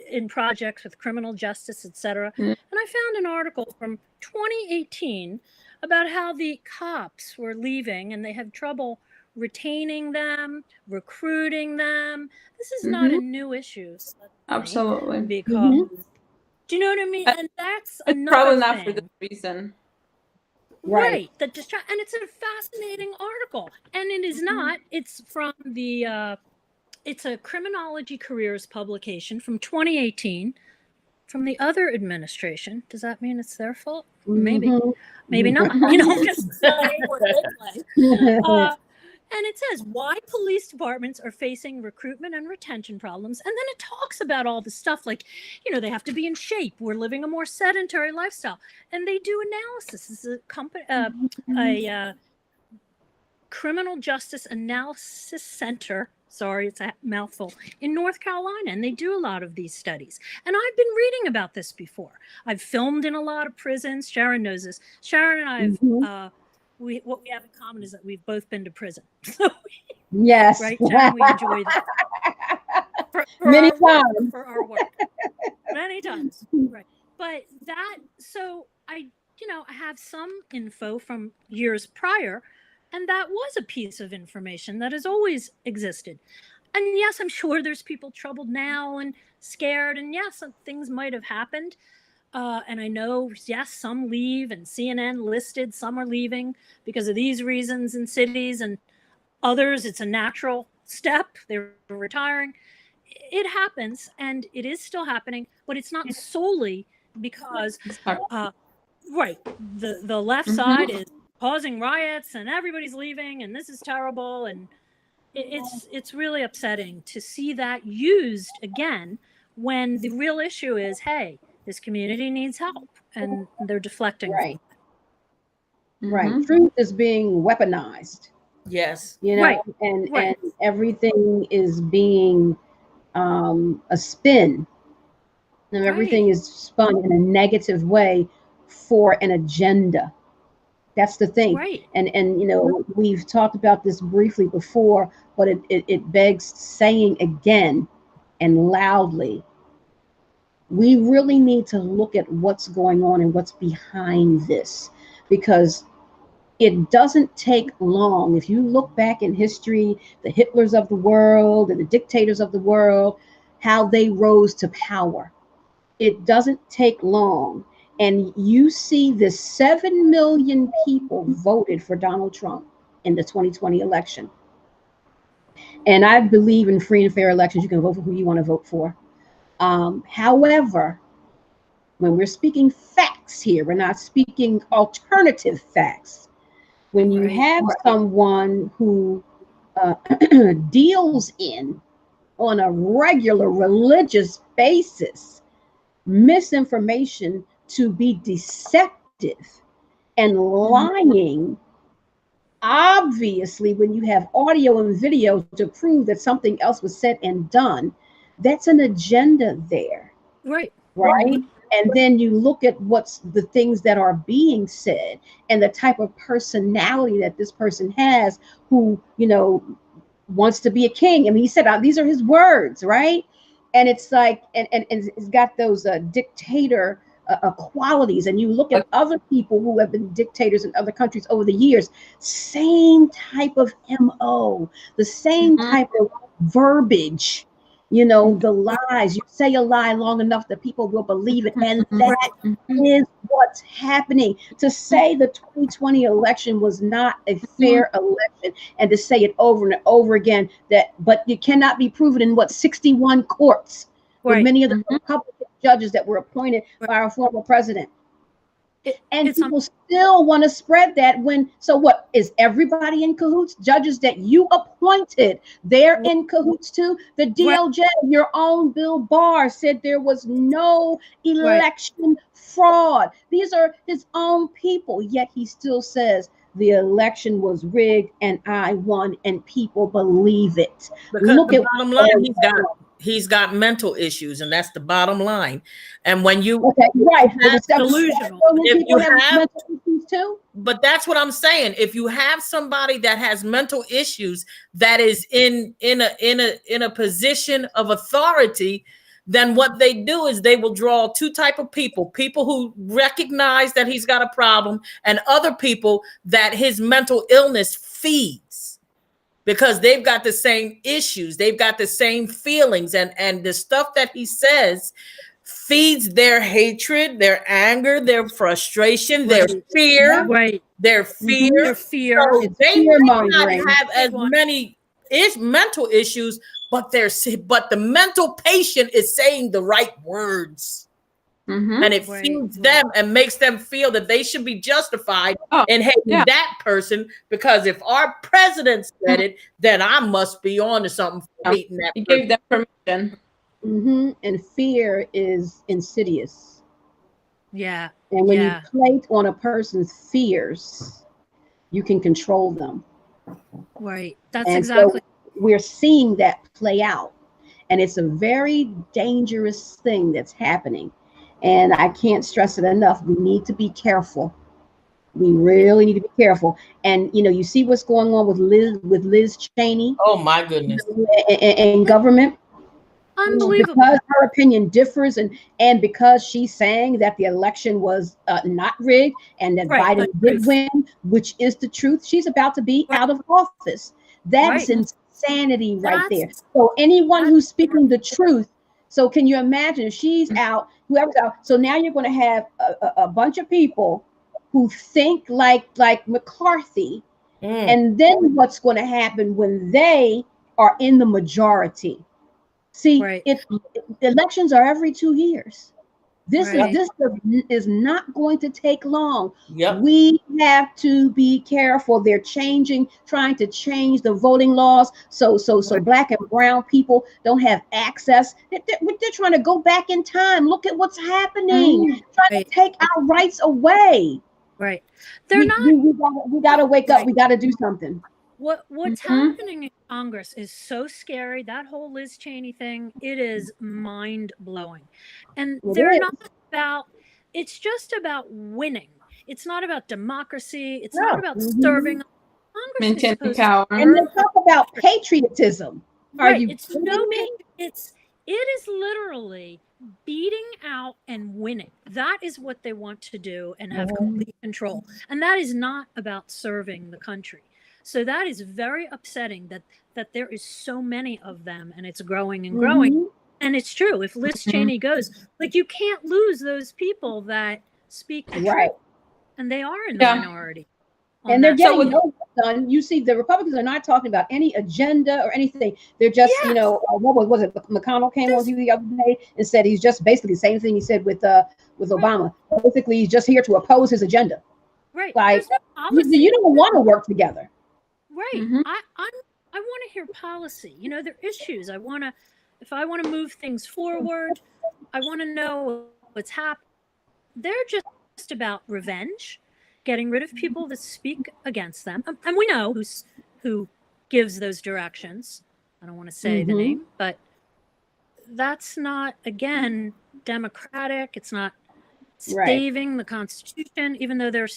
in projects with criminal justice, etc. And I found an article from 2018 about how the cops were leaving and they have trouble retaining them, recruiting them. This is not a new issue. Absolutely. Because, do you know what I mean? And that's It's another probably thing. not for this reason. Right. The and it's a fascinating article. And it is not. It's from the it's a criminology careers publication from 2018 from the other administration. Does that mean it's their fault? Maybe not. Just playing what they play. And it says why police departments are facing recruitment and retention problems. And then it talks about all the stuff like, they have to be in shape. We're living a more sedentary lifestyle. And they do analysis. This is a criminal justice analysis center. Sorry, it's a mouthful, in North Carolina. And they do a lot of these studies. And I've been reading about this before. I've filmed in a lot of prisons. Sharon knows this. Sharon and I have, what we have in common is that we've both been to prison. Yes. Right, Sharon, we enjoy that. For Many our times. work, for our work. Many times. Right. But so I have some info from years prior. And that was a piece of information that has always existed. And yes, I'm sure there's people troubled now and scared. And yes, some things might have happened. And I know, yes, some leave, and CNN listed some are leaving because of these reasons in cities, and others, it's a natural step. They're retiring. It happens, and it is still happening, but it's not solely because, the left side is causing riots and everybody's leaving and this is terrible, and it's really upsetting to see that used again when the real issue is, hey, this community needs help, and they're deflecting. Right. Truth is being weaponized. Yes. And everything is being a spin, and everything is spun in a negative way for an agenda. That's the thing. Right. And we've talked about this briefly before, but it begs saying again and loudly, we really need to look at what's going on and what's behind this, because it doesn't take long. If you look back in history, the Hitlers of the world and the dictators of the world, how they rose to power, it doesn't take long. And you see this 7 million people voted for Donald Trump in the 2020 election. And I believe in free and fair elections. You can vote for who you want to vote for. However, when we're speaking facts here, we're not speaking alternative facts. When you have someone who deals on a regular religious basis misinformation to be deceptive and lying, obviously, when you have audio and video to prove that something else was said and done, that's an agenda there. Right. And then you look at what's the things that are being said and the type of personality that this person has, who, wants to be a king. I mean, he said, these are his words, right? And it's like, and it's got those dictator qualities. And you look at other people who have been dictators in other countries over the years, same type of MO, the same type of verbiage, the lies. You say a lie long enough that people will believe it. And that is what's happening. To say the 2020 election was not a fair election, and to say it over and over again, but it cannot be proven in 61 courts with many of the Republican judges that were appointed by our former president. And people still want to spread that so what, is everybody in cahoots? Judges that you appointed, they're in cahoots too. The DOJ, your own Bill Barr, said there was no election fraud. These are his own people, yet he still says the election was rigged and I won, and people believe it. Because Look the at bottom line, he's got mental issues, and that's the bottom line. And when you right, delusional. if you have mental issues too. But that's what I'm saying. If you have somebody that has mental issues that is in a position of authority, then what they do is they will draw two type of people who recognize that he's got a problem, and other people that his mental illness feeds, because they've got the same issues, they've got the same feelings, and the stuff that he says feeds their hatred, their anger, their frustration, their fear, their fear. Their fear. So they may not have as many mental issues, but the mental patient is saying the right words. And it feeds them and makes them feel that they should be justified in hating that person, because if our president said it, then I must be on to something for hating that person. Gave them permission. And fear is insidious. Yeah. And when you play on a person's fears, you can control them. Right. That's exactly. So we're seeing that play out. And it's a very dangerous thing that's happening. And I can't stress it enough. We need to be careful. We really need to be careful. And, you see what's going on with Liz Cheney. Oh, my goodness. And government. Unbelievable. Because her opinion differs, and because she's saying that the election was not rigged and that Biden did win, which is the truth, she's about to be out of office. That's insanity right there. So anyone who's speaking the truth, so can you imagine if she's out, whoever's out? So now you're going to have a bunch of people who think like McCarthy, and then what's going to happen when they are in the majority? See, elections are every 2 years. This is not going to take long. We have to be careful. They're trying to change the voting laws so Black and brown people don't have access. They're trying to go back in time. Look at what's happening. Trying to take our rights away. Right. They're not. We got to wake up. We got to do something. What's happening in Congress is so scary. That whole Liz Cheney thing, it is mind blowing. And they're not about, it's just about winning. It's not about democracy. It's not about serving. Congress maintaining power. And they talk about patriotism. It is literally beating out and winning. That is what they want to do and have complete control. And that is not about serving the country. So that is very upsetting that there is so many of them, and it's growing and growing. And it's true. If Liz Cheney goes, you can't lose those people that speak the truth. And they are in the minority. And they're getting no done. You see, the Republicans are not talking about any agenda or anything. They're just, what was it? McConnell came on the other day and said he's just basically the same thing he said with Obama. Basically, he's just here to oppose his agenda. Right. Like, you don't want to work together. Right. I want to hear policy. There are issues. If I want to move things forward, I want to know what's happening. They're just about revenge, getting rid of people that speak against them. And we know who gives those directions. I don't want to say the name, but that's not, again, democratic. It's not saving the Constitution, even though they're,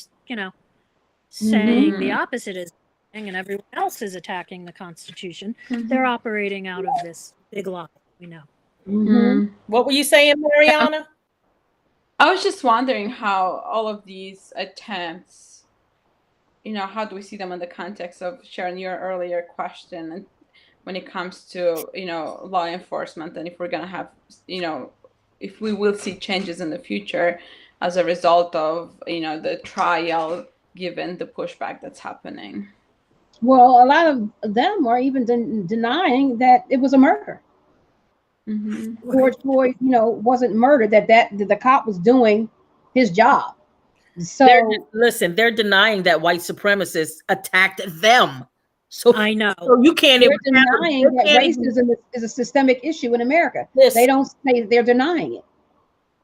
saying the opposite is, and everyone else is attacking the Constitution. They're operating out of this big lie, we know. What were you saying, Mariana? I was just wondering how all of these attempts, how do we see them in the context of, Sharon, your earlier question, and when it comes to, law enforcement, and if we're going to have, if we will see changes in the future as a result of, the trial, given the pushback that's happening. Well, a lot of them are even denying that it was a murder. George Floyd, wasn't murdered. That the cop was doing his job. So they're denying that white supremacists attacked them. So I know. So you can't even denying that racism is a systemic issue in America. They don't say, they're denying it.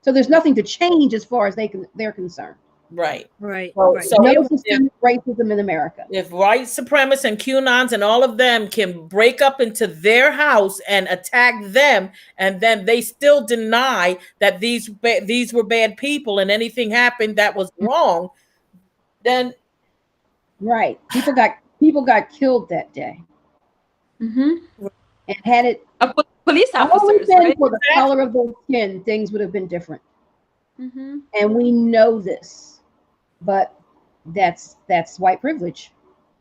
So there's nothing to change as far as they're concerned. Right. Right. So, Right. so No if, systemic racism in America. if white supremacists and QAnons and all of them can break up into their house and attack them, and then they still deny that these were bad people and anything happened that was wrong, then Right. People got killed that day. Mm-hmm. And had it Police only officers, been right? for the color of their skin, things would have been different. Mm-hmm. And we know this. But that's white privilege.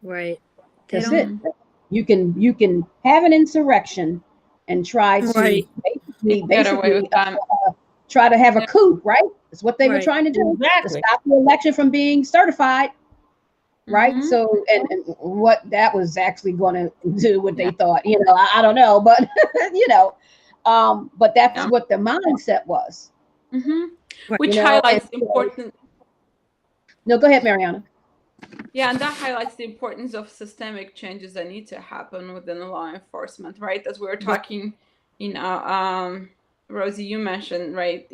Right. They That's don't. it. You can have an insurrection and try to Right. Get away with that. try to have a coup, right? That's what they were Right. trying to do. Exactly. To stop the election from being certified. Right. Mhm. So, and what that was actually going to do, what they thought, I don't know, but but that's what the mindset was. Mm-hmm. Right. Which You know, highlights and the importance. No, go ahead, Mariana. Yeah, and that highlights the importance of systemic changes that need to happen within the law enforcement, right? As we were talking, Rosie, you mentioned, right?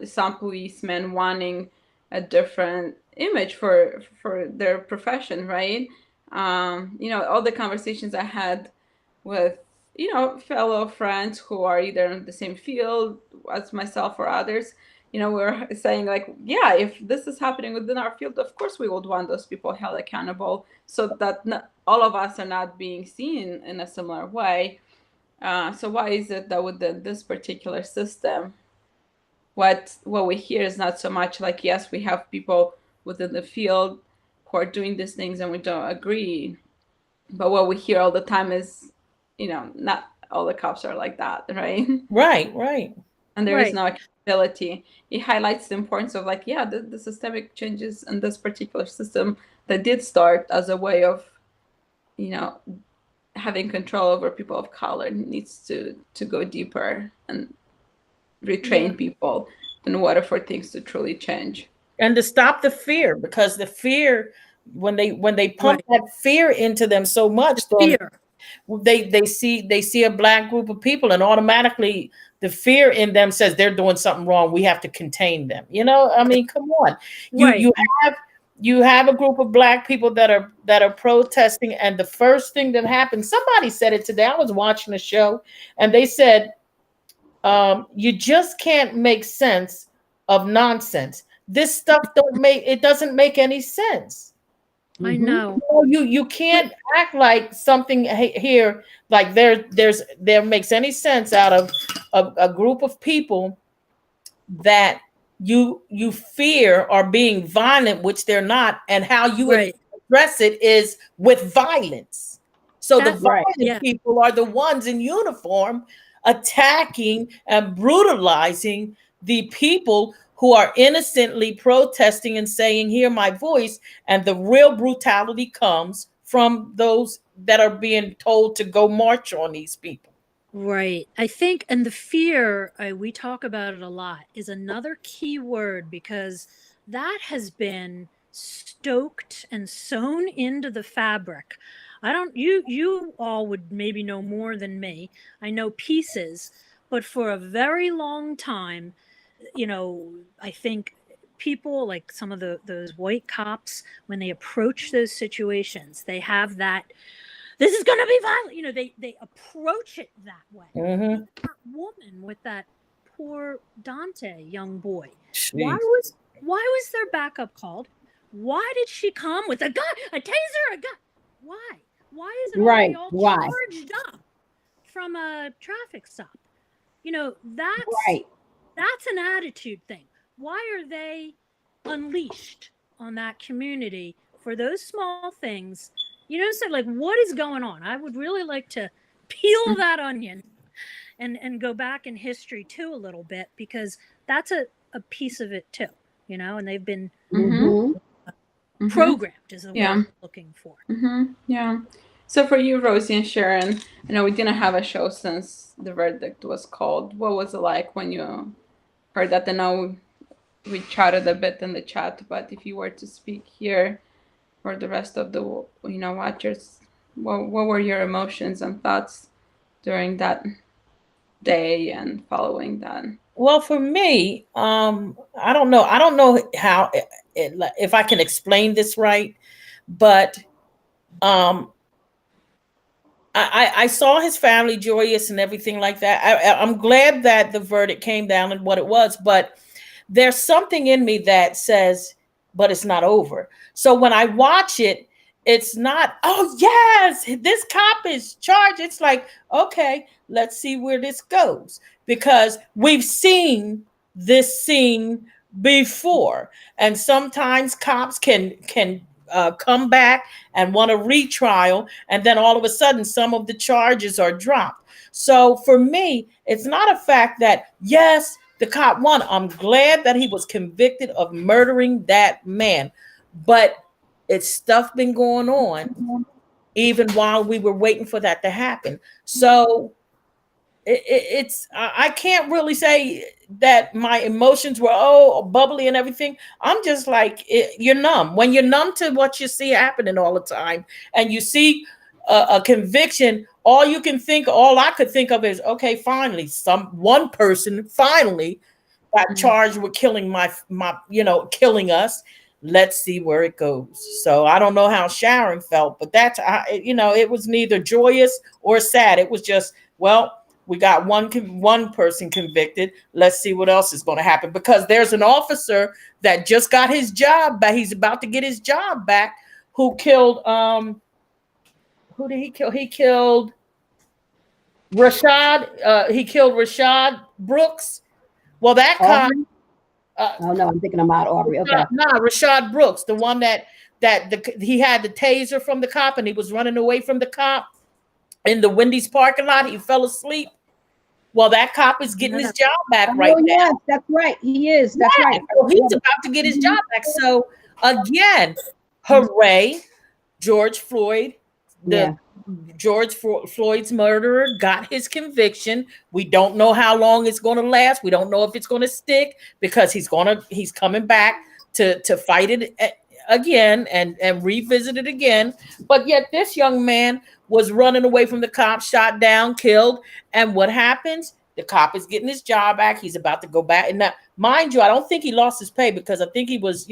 Some policemen wanting a different image for their profession, right? All the conversations I had with fellow friends who are either in the same field as myself or others, we're saying like, yeah, if this is happening within our field, of course we would want those people held accountable so that all of us are not being seen in a similar way. So why is it that within this particular system, what we hear is not so much like, yes, we have people within the field who are doing these things and we don't agree, but what we hear all the time is, not all the cops are like that, right? Right. And there is no accountability. It highlights the importance of like, yeah, the systemic changes in this particular system that did start as a way of, having control over people of color needs to go deeper and retrain people in order for things to truly change. And to stop the fear, because the fear, when they pump that fear into them so much, they see a Black group of people and automatically the fear in them says they're doing something wrong. We have to contain them. I mean, come on. You have a group of Black people that are protesting, and the first thing that happens, somebody said it today. I was watching a show and they said, you just can't make sense of nonsense. This stuff doesn't make any sense. I know. You can't act like something here like there makes any sense out of a group of people that you fear are being violent, which they're not, and how you address it is with violence. So the violent people are the ones in uniform attacking and brutalizing the people who are innocently protesting and saying, hear my voice. And the real brutality comes from those that are being told to go march on these people. Right. I think, and the fear, we talk about it a lot, is another key word, because that has been stoked and sewn into the fabric. You all would maybe know more than me. I know pieces, but for a very long time, I think people like some of those white cops, when they approach those situations, they have that, this is going to be violent. They approach it that way. Mm-hmm. That woman with that poor Dante young boy. Jeez. Why was their backup called? Why did she come with a gun, a taser, a gun? Why? Why is it already all charged up from a traffic stop? That's an attitude thing. Why are they unleashed on that community for those small things? So like, what is going on? I would really like to peel that onion and go back in history too a little bit, because that's a piece of it too, and they've been programmed is the word I'm looking for. Yeah. So for you, Rosie and Sharon, I know we didn't have a show since the verdict was called. What was it like when you heard that? I know we chatted a bit in the chat, but if you were to speak here for the rest of the watchers, what were your emotions and thoughts during that day and following that? Well, for me, I don't know. I don't know how if I can explain this right, but um, I saw his family joyous and everything like that. I'm glad that the verdict came down and what it was, but there's something in me that says, but it's not over. So when I watch it, it's not, oh, yes, this cop is charged. It's like, okay, let's see where this goes. Because we've seen this scene before. And sometimes cops can come back and want a retrial. And then all of a sudden, some of the charges are dropped. So for me, it's not a fact that, yes, the cop won. I'm glad that he was convicted of murdering that man. But it's stuff been going on even while we were waiting for that to happen. So it's I can't really say that my emotions were bubbly and everything. I'm just like you're numb when you're numb to what you see happening all the time, and you see a conviction. All I could think of is, okay, finally, one person finally got charged with killing my killing us. Let's see where it goes. So I don't know how Sharon felt, but it was neither joyous or sad. It was just, well, we got one person convicted. Let's see what else is going to happen, because there's an officer that just got his job back. He's about to get his job back. Who killed? Who did he kill? He killed Rashad. He killed Rashad Brooks. Well, that cop. Oh no, I'm thinking about Aubrey. Okay. Rashad Brooks, the one that he had the taser from the cop and he was running away from the cop in the Wendy's parking lot. He fell asleep. Well, that cop is getting his job back right now. Yes, that's right. He is. That's right. So he's about to get his job back. So again, hooray, George Floyd, George Floyd's murderer got his conviction. We don't know how long it's going to last. We don't know if it's going to stick, because he's coming back to fight it again and revisit it again. But yet this young man was running away from the cop, shot down, killed. And what happens? The cop is getting his job back. He's about to go back. And now, mind you, I don't think he lost his pay, because I think he was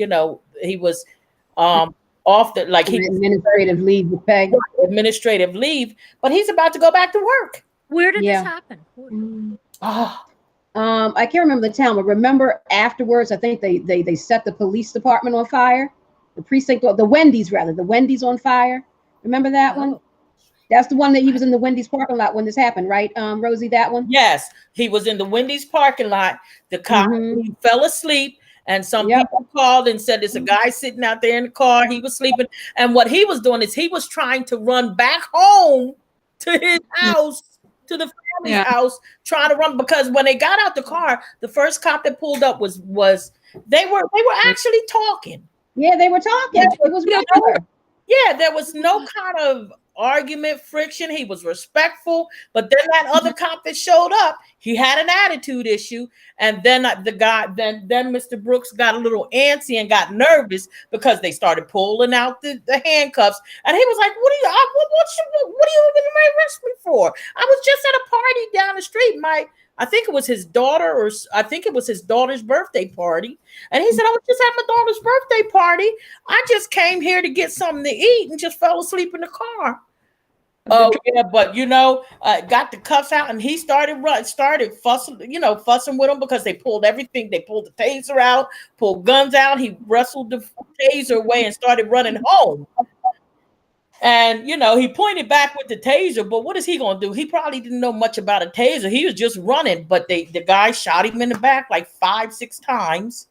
off the administrative leave with pay. Administrative leave, but he's about to go back to work. Where did this happen? I can't remember the town, but remember afterwards, I think they set the police department on fire. The precinct, the Wendy's on fire. Remember that one? That's the one that he was in the Wendy's parking lot when this happened, right, Rosie? That one? Yes, he was in the Wendy's parking lot. The cop he fell asleep. And some people called and said there's a guy sitting out there in the car. He was sleeping. And what he was doing is he was trying to run back home to his house, to the family's house, trying to run. Because when they got out the car, the first cop that pulled up was they were actually talking. Yeah, they were talking. It was regular. Yeah, there was no kind of argument, friction. He was respectful. But then that other cop that showed up, he had an attitude issue. And then then Mr. Brooks got a little antsy and got nervous because they started pulling out the handcuffs. And he was like, what do you even arrest me for? I was just at a party down the street. I think it was his daughter, or I think it was his daughter's birthday party. And he said, I was just at my daughter's birthday party. I just came here to get something to eat and just fell asleep in the car. Oh yeah, but got the cuffs out, and he started fussing with them, because they pulled everything. They pulled the taser out, pulled guns out. He wrestled the taser away and started running home. And he pointed back with the taser, but what is he gonna do? He probably didn't know much about a taser. He was just running, but the guy shot him in the back like 5-6 times.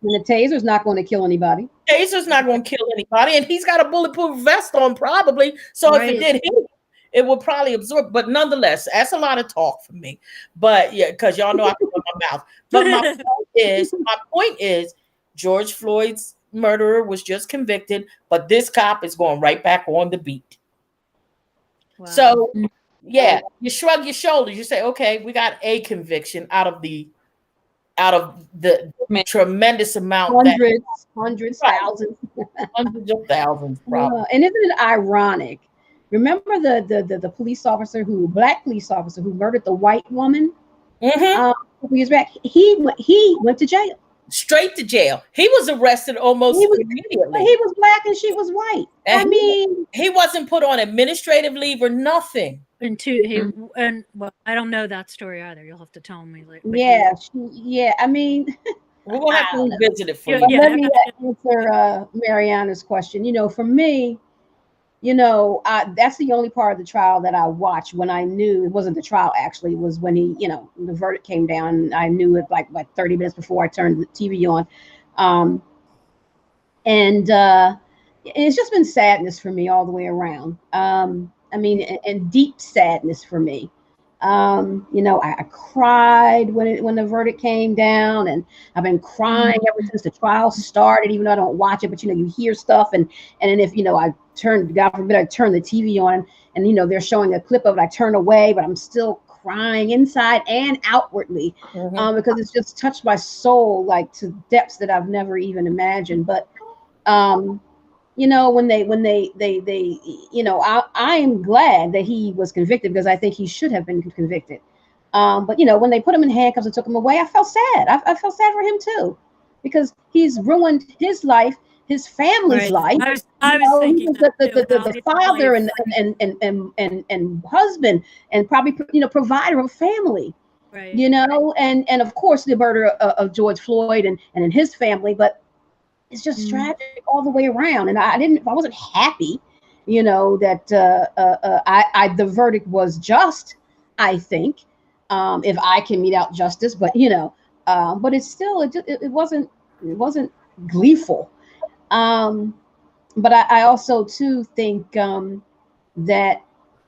And the taser's not going to kill anybody. Taser's not going to kill anybody, and he's got a bulletproof vest on, probably. So if it did him, it would probably absorb. But nonetheless, that's a lot of talk for me. But yeah, because y'all know I can run my mouth. But my point is, George Floyd's murderer was just convicted, but this cop is going right back on the beat. Wow. So yeah, you shrug your shoulders. You say, okay, we got a conviction out of the tremendous amount, hundreds, thousands, hundreds of thousands, probably. And isn't it ironic? Remember the black police officer who murdered the white woman? couple years back, he went to jail. Straight to jail. He was arrested almost immediately. He was black and she was white. And I mean, he wasn't put on administrative leave or nothing. And well, I don't know that story either. You'll have to tell me later. Yeah. I mean, we're gonna have to revisit it for you. Let me answer Mariana's question. You know, for me, you know, that's the only part of the trial that I watched when I knew it wasn't the trial. Actually, it was when he, you know, the verdict came down. I knew it like 30 minutes before I turned the TV on, and it's just been sadness for me all the way around. I mean, and deep sadness for me. You know, I cried when the verdict came down, and I've been crying ever since the trial started, even though I don't watch it, but you know, you hear stuff, and then if, you know, God forbid, I turn the TV on and, you know, they're showing a clip of it, I turn away, but I'm still crying inside and outwardly, because it's just touched my soul, like to depths that I've never even imagined. But, you know, when they, you know, I am glad that he was convicted, because I think he should have been convicted. But, you know, when they put him in handcuffs and took him away, I felt sad. I felt sad for him too, because he's ruined his life, his family's life. I was thinking the father and husband, and probably, you know, provider of a family. Right. You know, and of course the murder of George Floyd and in his family, but it's just tragic all the way around. And I wasn't happy, you know, that the verdict was just, I think, if I can mete out justice, but you know, but it's still, it wasn't gleeful. But I also too think that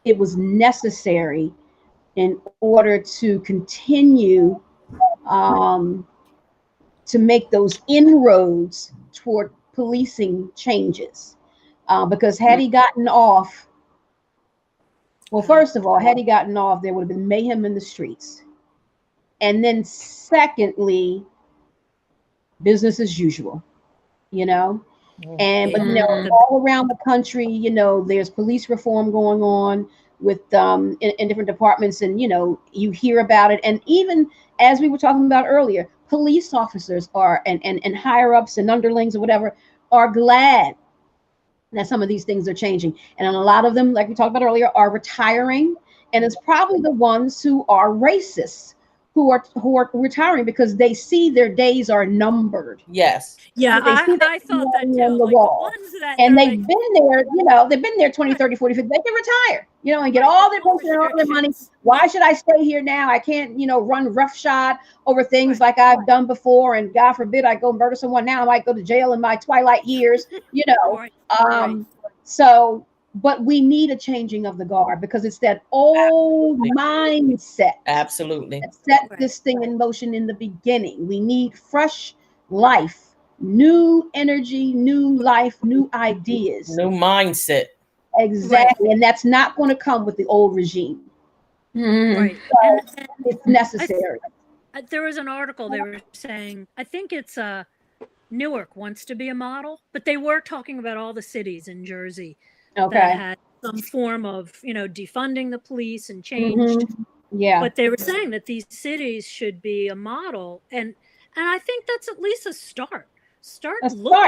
it was necessary in order to continue to make those inroads toward policing changes, because had he gotten off, well, first of all, had he gotten off, there would have been mayhem in the streets, and then secondly, business as usual, you know. And but you know, all around the country, you know, there's police reform going on with in different departments, and you know, you hear about it. And even as we were talking about earlier, police officers are and higher ups and underlings or whatever are glad that some of these things are changing. And a lot of them, like we talked about earlier, are retiring, and it's probably the ones who are racists who are retiring because they see their days are numbered. Yes. Yeah, I thought that too. On the like wall. The ones that and they've been there, you know, they've been there 20, 30, 40, 50. They can retire, you know, and get all their pension and all their money. Why should I stay here now? I can't, you know, run roughshod over things like I've done before. And God forbid I go murder someone now. I might go to jail in my twilight years, you know. So, but we need a changing of the guard, because it's that old mindset. Absolutely. That set this thing in motion in the beginning. We need fresh life, new energy, new life, new ideas. New mindset. Exactly. And that's not going to come with the old regime. Right. So it's necessary. There was an article they were saying, I think it's Newark wants to be a model, but they were talking about all the cities in Jersey that had some form of, you know, defunding the police and changed. Yeah. But they were saying that these cities should be a model, and I think that's at least a start.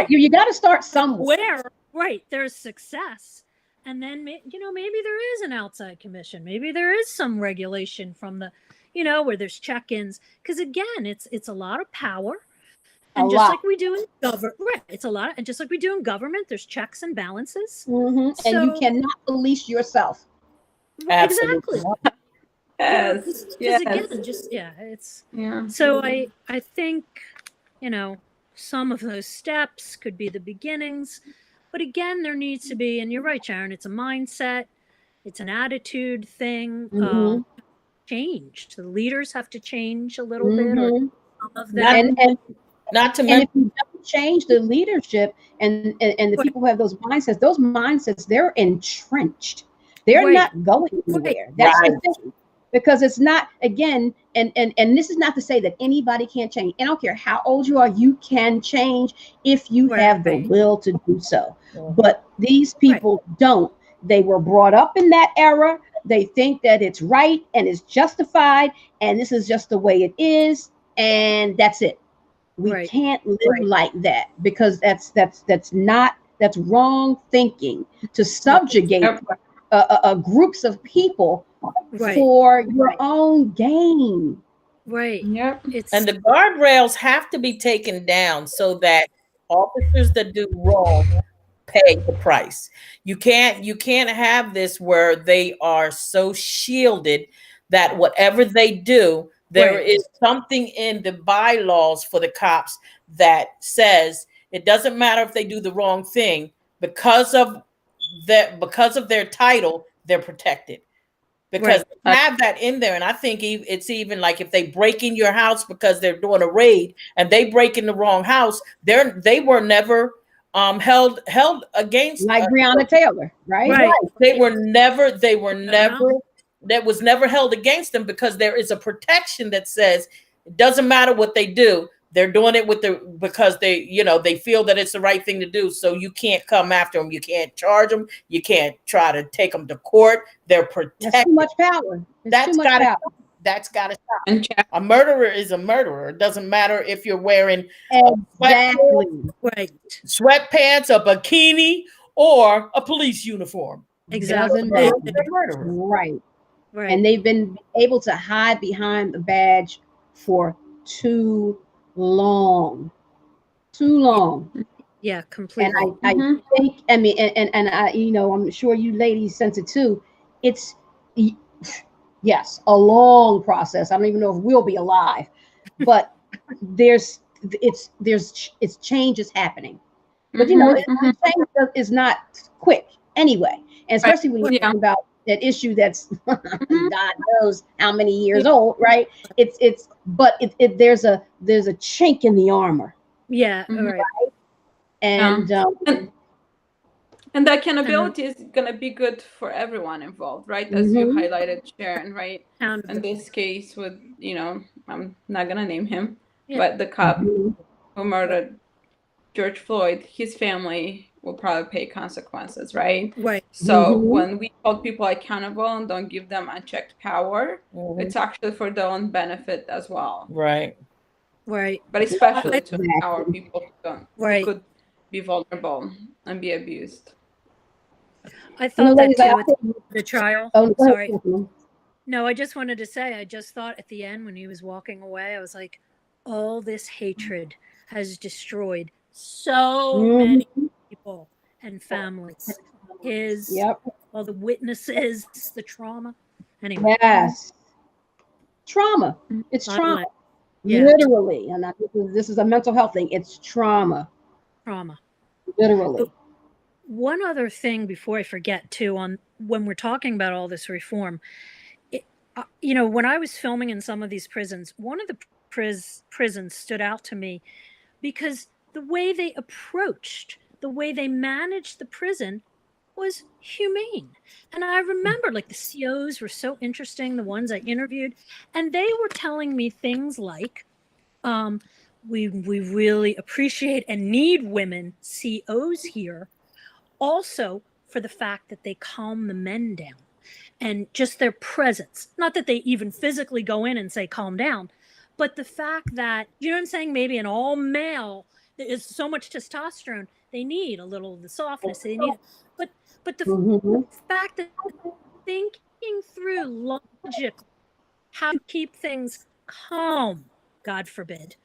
You got to start somewhere. Where there's success, and then, you know, maybe there is an outside commission, maybe there is some regulation from the, you know, where there's check-ins, because again, it's a lot of power. And like we do in government, it's a lot. And just like we do in government, there's checks and balances. And you cannot police yourself. Exactly. Yes. Again, So I think, you know, some of those steps could be the beginnings, but again, there needs to be, and you're right, Sharon, it's a mindset, it's an attitude thing. Changed. The leaders have to change a little bit, or some of them. Not to mention, if you don't change the leadership and the people who have those mindsets, they're entrenched. They're not going anywhere. That's the thing. Because it's not, again, and this is not to say that anybody can't change. I don't care how old you are, you can change if you have the will to do so. But these people don't. They were brought up in that era. They think that it's right and it's justified, and this is just the way it is, and that's it. We can't live like that, because that's wrong thinking, to subjugate groups of people for your own gain. Right. Yep. And the guardrails have to be taken down so that officers that do wrong pay the price. You can't have this where they are so shielded that whatever they do, there is something in the bylaws for the cops that says it doesn't matter if they do the wrong thing, because of their title, they're protected. Because they have that in there. And I think it's even like if they break in your house because they're doing a raid and they break in the wrong house, they were never held against, like Breonna Taylor, right? They were never that was never held against them, because there is a protection that says it doesn't matter what they do. They're doing it because they feel that it's the right thing to do. So you can't come after them. You can't charge them. You can't try to take them to court. They're protected. That's too much power. That's got to stop. A murderer is a murderer. It doesn't matter if you're wearing sweatpants, a bikini, or a police uniform. Exactly. Right. And they've been able to hide behind the badge for too long. Yeah, completely. And I think, I mean, and I, I'm sure you ladies sense it too. It's, yes, a long process. I don't even know if we'll be alive, but it's change is happening. But change is not quick anyway, and especially when you're talking about that issue that's God knows how many years old, right? But there's a chink in the armor. Yeah, right. And the accountability is going to be good for everyone involved, right? As you highlighted, Sharon, right? In this case with, I'm not going to name him, but the cop who murdered George Floyd, his family will probably pay consequences, right? Right. So when we hold people accountable and don't give them unchecked power, it's actually for their own benefit as well. Right. But especially to empower people who could be vulnerable and be abused. I thought that too at the trial. Oh, sorry. No, I just wanted to say, I just thought at the end when he was walking away, I was like, all this hatred has destroyed so many people and families. All the witnesses, the trauma. Anyway. Yes. Trauma. It's trauma. Yeah. Literally. And this is a mental health thing. It's trauma. Literally. One other thing before I forget too, on when we're talking about all this reform, when I was filming in some of these prisons, one of the prisons stood out to me because the way they approached, the way they managed the prison was humane. And I remember like the COs were so interesting, the ones I interviewed, and they were telling me things like, we really appreciate and need women COs here, also for the fact that they calm the men down and just their presence. Not that they even physically go in and say, calm down, but the fact that, you know what I'm saying? Maybe an all male, there is so much testosterone, they need a little of the softness. They need, but the fact that thinking through logically how to keep things calm, God forbid,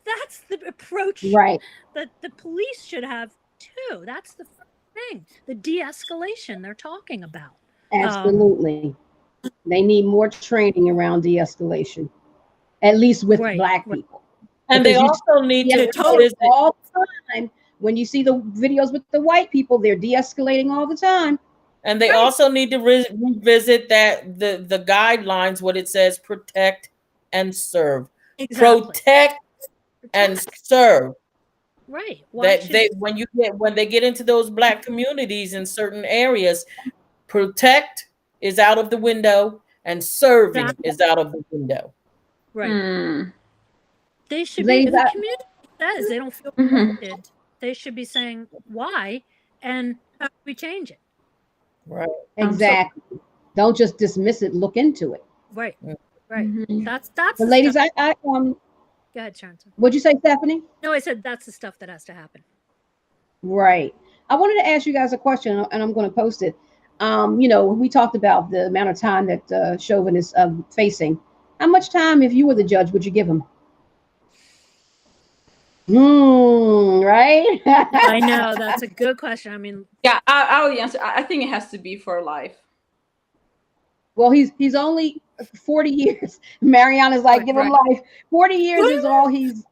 that's the approach that the police should have too. That's the thing, the de-escalation they're talking about. Absolutely. They need more training around de-escalation, at least with Black people. And they also need to visit all the time. When you see the videos with the white people, they're de-escalating all the time. And they also need to revisit that the guidelines, what it says, protect and serve. Exactly. Protect and serve. Right. When they get into those Black communities in certain areas, protect is out of the window and serving is out of the window. Right. They should be, if the community says they don't feel protected, they should be saying why and how do we change it. Right. Exactly. Don't just dismiss it. Look into it. Right. Right. Mhm. That's But the ladies, stuff. go ahead, Sharon. what'd you say, Stephanie? No, I said that's the stuff that has to happen. Right. I wanted to ask you guys a question, and I'm going to post it. We talked about the amount of time that Chauvin is facing. How much time, if you were the judge, would you give him? Right? I know that's a good question. I mean, Yeah, I'll answer. I think it has to be for life. Well, he's only 40 years. Mariana's like, give him life. 40 years is all he's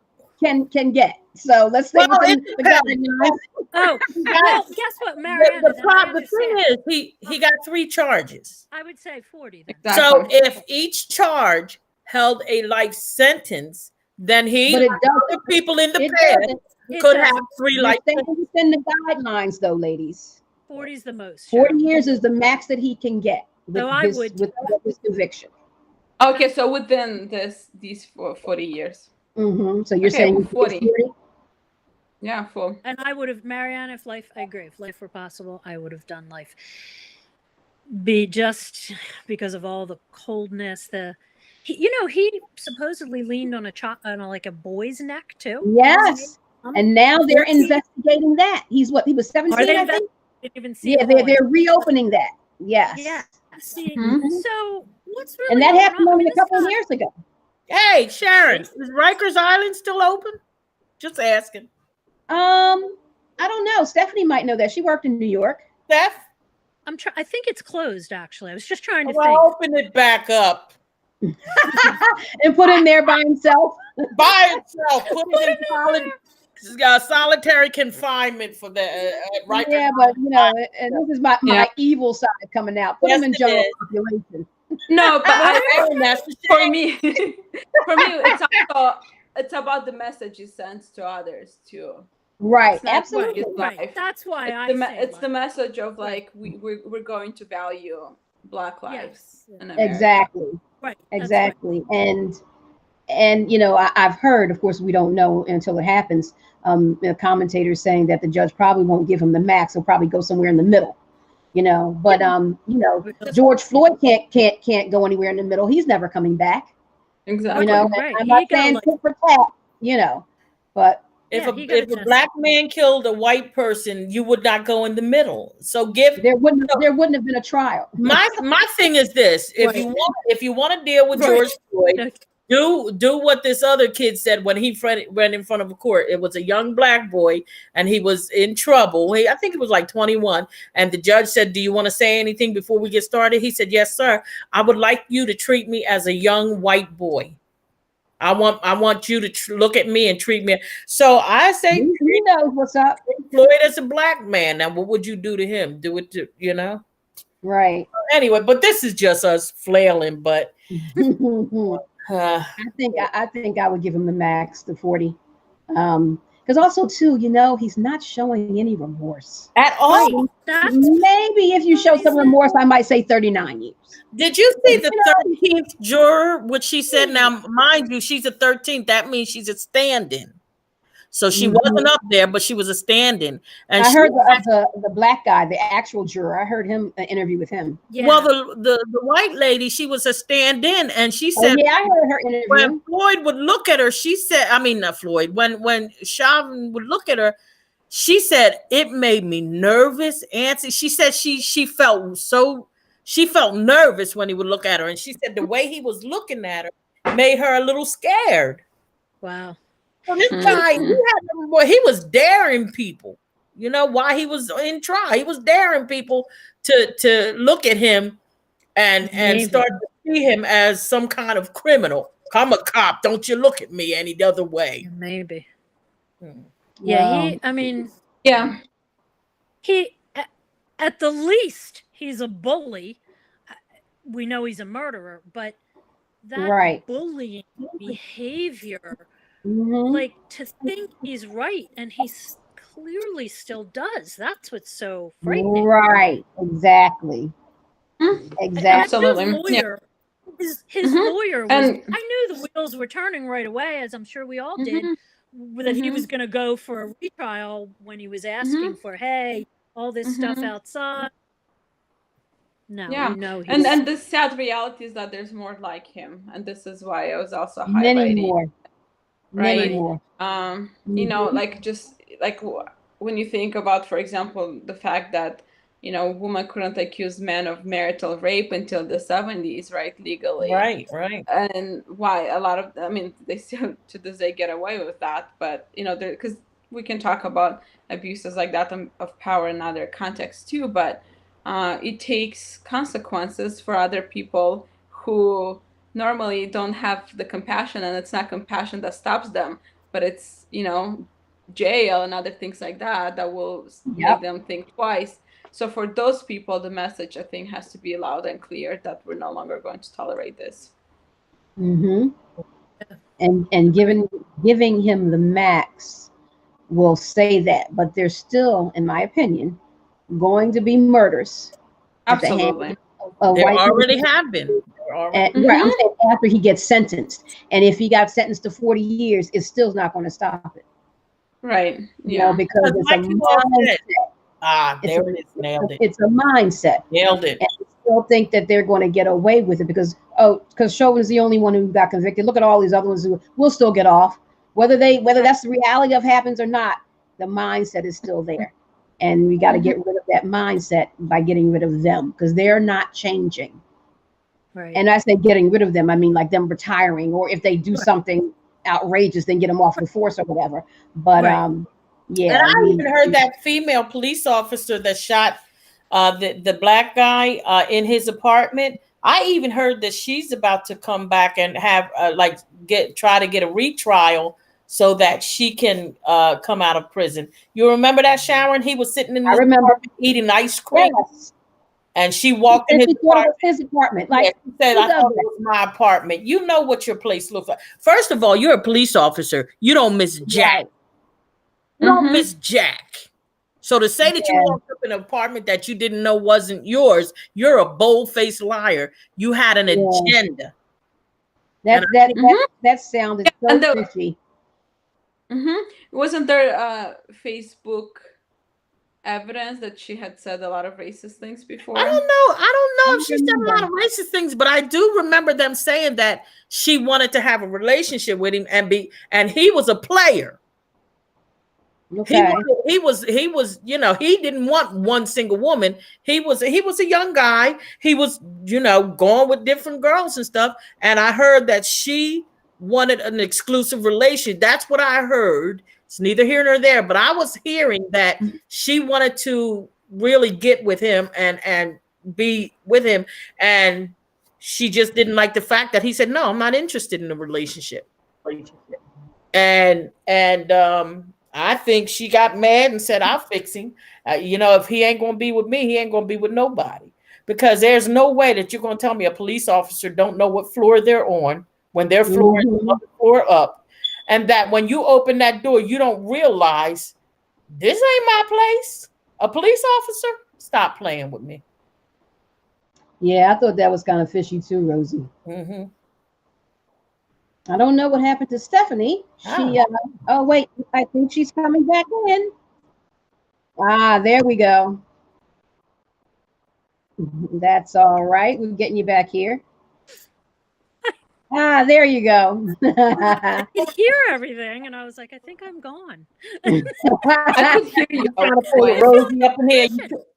can get. So let's stay within the guidelines. oh, well, guess what, Mariana? The thing is, he got 3 charges. I would say 40 then. Exactly. So if each charge held a life sentence, then he, But it other people in the past, could have 3 life sentences. Within the guidelines, though, ladies. 40 is the most. 40 years is the max that he can get with his conviction. Okay, so within these 40 years. Mm-hmm. So you're saying 40? Yeah, full. And I would have, Mariana, I agree. If life were possible, I would have done life. Just because of all the coldness, he supposedly leaned on like a boy's neck too. Yes. And now they're investigating that. He was 17, I think? Didn't even see they're reopening that. Yes. Yeah. See, Mm-hmm. so what's really and that happened only a couple of years ago. Hey, Sharon, is Rikers Island still open? Just asking. I don't know. Stephanie might know that. She worked in New York. Steph? I think it's closed, actually. I was just trying to think. Open it back up. And put him there by himself. By itself. Put it in solitary confinement for the Rikers. Yeah, but and this is my evil side coming out. Put him in general population. No, but for me, it's about the message you send to others too. Right, absolutely. Right. That's why it's the message of like we're going to value Black lives in America. Exactly. Right. Exactly. Right. And I've heard, of course, we don't know until it happens. Commentators saying that the judge probably won't give him the max. He'll probably go somewhere in the middle. But George Floyd can't go anywhere in the middle. He's never coming back. Exactly. Right. I'm not saying tit for tat, but if a Black man killed a white person, you would not go in the middle. So there wouldn't have been a trial. My thing is this: if you want to deal with George Floyd, do what this other kid said when he ran in front of a court. It was a young Black boy, and he was in trouble. I think it was like 21, and the judge said, "Do you want to say anything before we get started?" He said, "Yes, sir. I would like you to treat me as a young white boy. I want you to look at me and treat me." So I say, he knows what's up. Floyd as a Black man. Now, what would you do to him? Do it to Right. Anyway, but this is just us flailing. But I think I would give him the max, the 40. Because also too, he's not showing any remorse at all. Maybe if you show some remorse, I might say 39 years. Did you see the 13th juror, which she said? Now, mind you, she's a 13th. That means she's a stand-in. So she wasn't up there, but she was a stand-in. And I heard the Black guy, the actual juror. I heard him interview with him. Yeah. Well, the white lady, she was a stand-in, and she said, "Yeah, I heard her interview." When Floyd would look at her, she said, "I mean, not Floyd. When Chauvin would look at her, she said it made me nervous." Antsy. She said she felt nervous when he would look at her, and she said the way he was looking at her made her a little scared. Wow. So this guy, he was daring people, while he was in trial. He was daring people to look at him and start to see him as some kind of criminal. I'm a cop. Don't you look at me any other way. Maybe. Yeah, he at the least, he's a bully. We know he's a murderer, but that bullying behavior, like to think he's right, and he clearly still does. That's what's so frightening. Right. Exactly. Exactly. Absolutely. His lawyer was. I knew the wheels were turning right away, as I'm sure we all did. That he was going to go for a retrial when he was asking for, hey, all this stuff outside. No, Yeah. you know, And the sad reality is that there's more like him, and this is why I was also Many highlighting, more. right? Many more. You know, like just like when you think about, for example, the fact that, you know, women couldn't accuse men of marital rape until the 70s, right, legally. Right. And why a lot of, I mean, they still to this day get away with that, but you know, because we can talk about abuses like that of power in other contexts too, but it takes consequences for other people who normally don't have the compassion, and it's not compassion that stops them, but it's, you know, jail and other things like that that will make them think twice. So for those people, the message, I think, has to be loud and clear that we're no longer going to tolerate this. Mm-hmm. And giving him the max will say that, but there's still, in my opinion, going to be murders. Absolutely. There already have been. Right, I'm saying after he gets sentenced, and if he got sentenced to 40 years, it's still not going to stop it. Right. You know, because it's a mindset. There it is. Nailed it. It's a mindset. Nailed it. And I still think that they're going to get away with it because Chauvin is the only one who got convicted. Look at all these other ones who will still get off, whether that's the reality of happens or not. The mindset is still there, and we got to get rid of that mindset by getting rid of them because they're not changing. Right. And I say getting rid of them, I mean like them retiring, or if they do something outrageous, then get them off the force or whatever. But yeah. And I even heard that female police officer that shot the black guy in his apartment. I even heard that she's about to come back and have try to get a retrial so that she can come out of prison. You remember that, Sharon? He was sitting in his apartment eating ice cream. Yes. And she walked in his apartment. Like she said, I thought it was my apartment. You know what your place looks like. First of all, you're a police officer. You don't miss Jack. Right. You don't miss Jack. So to say that you walked up in an apartment that you didn't know wasn't yours, you're a bold-faced liar. You had an agenda. That sounded so fishy. Wasn't there Facebook evidence that she had said a lot of racist things before? I don't know if she said a lot of racist things, but I do remember them saying that she wanted to have a relationship with him and he was a player. Okay. He was, you know, he didn't want one single woman. He was a young guy. He was, you know, going with different girls and stuff. And I heard that she wanted an exclusive relation. That's what I heard. It's neither here nor there, but I was hearing that she wanted to really get with him and be with him. And she just didn't like the fact that he said, no, I'm not interested in a relationship. And I think she got mad and said, I'll fix him. You know, if he ain't going to be with me, he ain't going to be with nobody. Because there's no way that you're going to tell me a police officer don't know what floor they're on when their floor is floor up. And that when you open that door, you don't realize this ain't my place. A police officer, stop playing with me. Yeah, I thought that was kind of fishy too, Rosie. I don't know what happened to Stephanie. She, oh wait, I think she's coming back in. There we go. That's all right. We're getting you back here. There you go. I could hear everything, and I was like, I think I'm gone. I could hear you. Trying to pull Rosie up in here.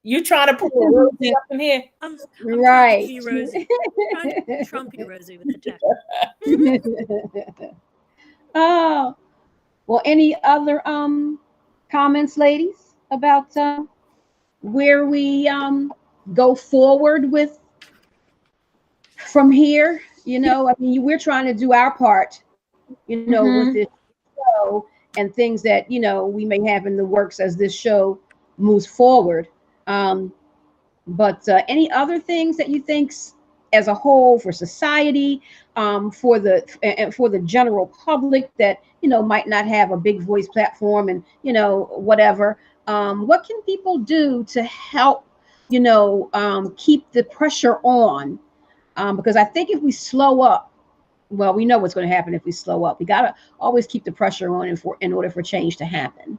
You trying to pull Rosie up in here? I'm right. Trumpy Rosie. Trumpy Rosie with the tech. Oh, well, any other comments, ladies, about where we go forward with from here? You know, I mean, we're trying to do our part, you know, with this show and things that, you know, we may have in the works as this show moves forward. But any other things that you think as a whole for society, for the general public that, you know, might not have a big voice platform and, you know, whatever, what can people do to help, you know, keep the pressure on? Because I think if we slow up, well, we know what's going to happen if we slow up. We got to always keep the pressure on in order for change to happen.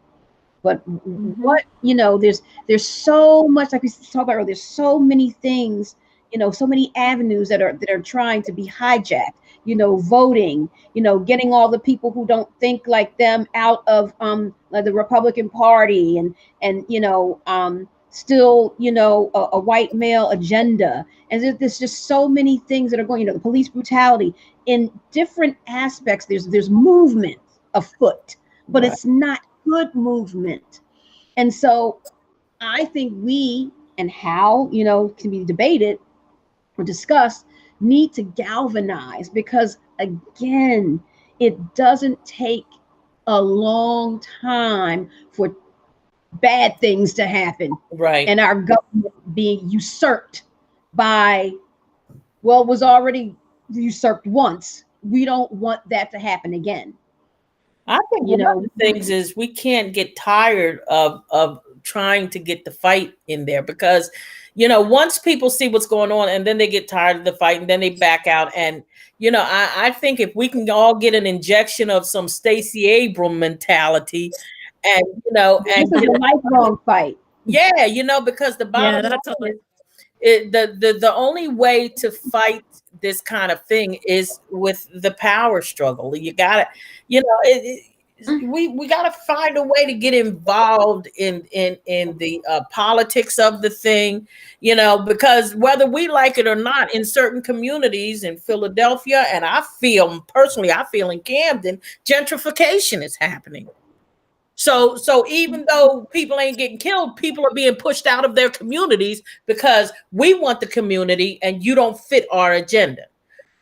But what, you know, there's so much, like we talked about earlier, there's so many things so many avenues that are trying to be hijacked, voting, getting all the people who don't think like them out of like the Republican Party, and still, a white male agenda. And there's just so many things that are going, the police brutality in different aspects. There's movement afoot, but Right. it's not good movement. And so I think we, and how, can be debated or discussed, need to galvanize, because again, it doesn't take a long time for bad things to happen, Right. and our government being usurped by, well, it was already usurped once. We don't want that to happen again. I think one of the things is we can't get tired of trying to get the fight in there, because once people see what's going on and then they get tired of the fight and then they back out. And I think if we can all get an injection of some Stacey Abrams mentality, and this is a lifelong fight. Yeah, because the bottom line is, the only way to fight this kind of thing is with the power struggle. You gotta, we gotta find a way to get involved in the politics of the thing, because whether we like it or not, in certain communities in Philadelphia, and I feel in Camden, gentrification is happening. So even though people ain't getting killed, people are being pushed out of their communities because we want the community and you don't fit our agenda.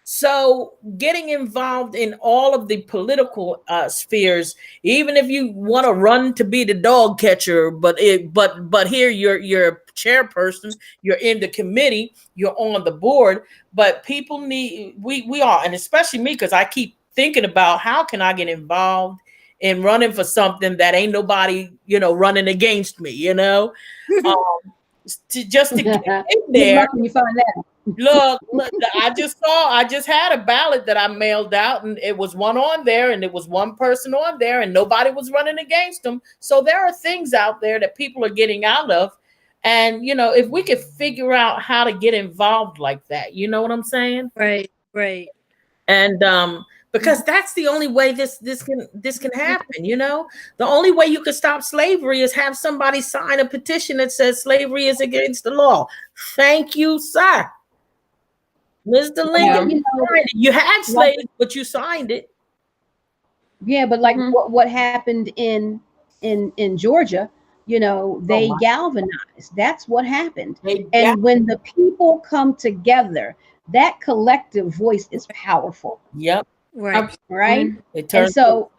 So getting involved in all of the political spheres, even if you want to run to be the dog catcher, but here you're a chairperson, you're in the committee, you're on the board, but people need, we are, and especially me, because I keep thinking about how can I get involved in running for something that ain't nobody, running against me, to get in there. Can you find that? Look, I just had a ballot that I mailed out, and it was one on there, and it was one person on there, and nobody was running against them. So there are things out there that people are getting out of. And, if we could figure out how to get involved like that, you know what I'm saying? Right. And because that's the only way this can happen. The only way you can stop slavery is have somebody sign a petition that says slavery is against the law. Thank you, sir. Mr. Lincoln, you had slaves, but you signed it. Yeah, but like what happened in Georgia, they galvanized. That's what happened. And when the people come together, that collective voice is powerful. Yep. Right. And so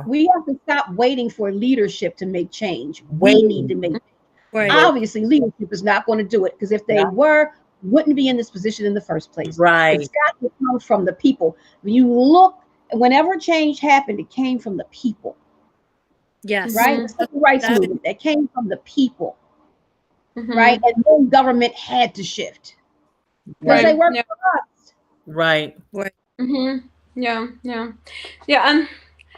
we have to stop waiting for leadership to make change. We need to make change. Right. Obviously, leadership is not going to do it, because if they wouldn't be in this position in the first place. Right. It's got to come from the people. When you look, whenever change happened, it came from the people. Yes. Right. The civil rights movement, that came from the people. Right. And then government had to shift, because they work for us. Right. Yeah. And I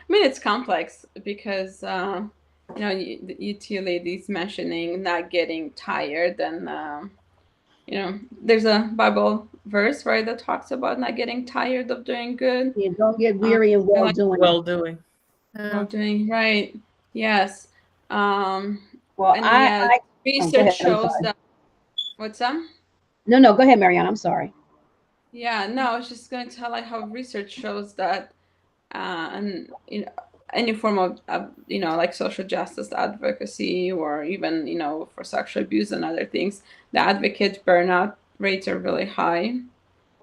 mean, it's complex because you two ladies mentioning not getting tired, and there's a Bible verse, right, that talks about not getting tired of doing good. Yeah, don't get weary and well doing. Well doing, right? Yes. Well, research shows that. What's that? No, go ahead, Marianne. I'm sorry. Yeah, no, I was just going to highlight how research shows that, and any form of like social justice advocacy, or even for sexual abuse and other things, the advocate burnout rates are really high.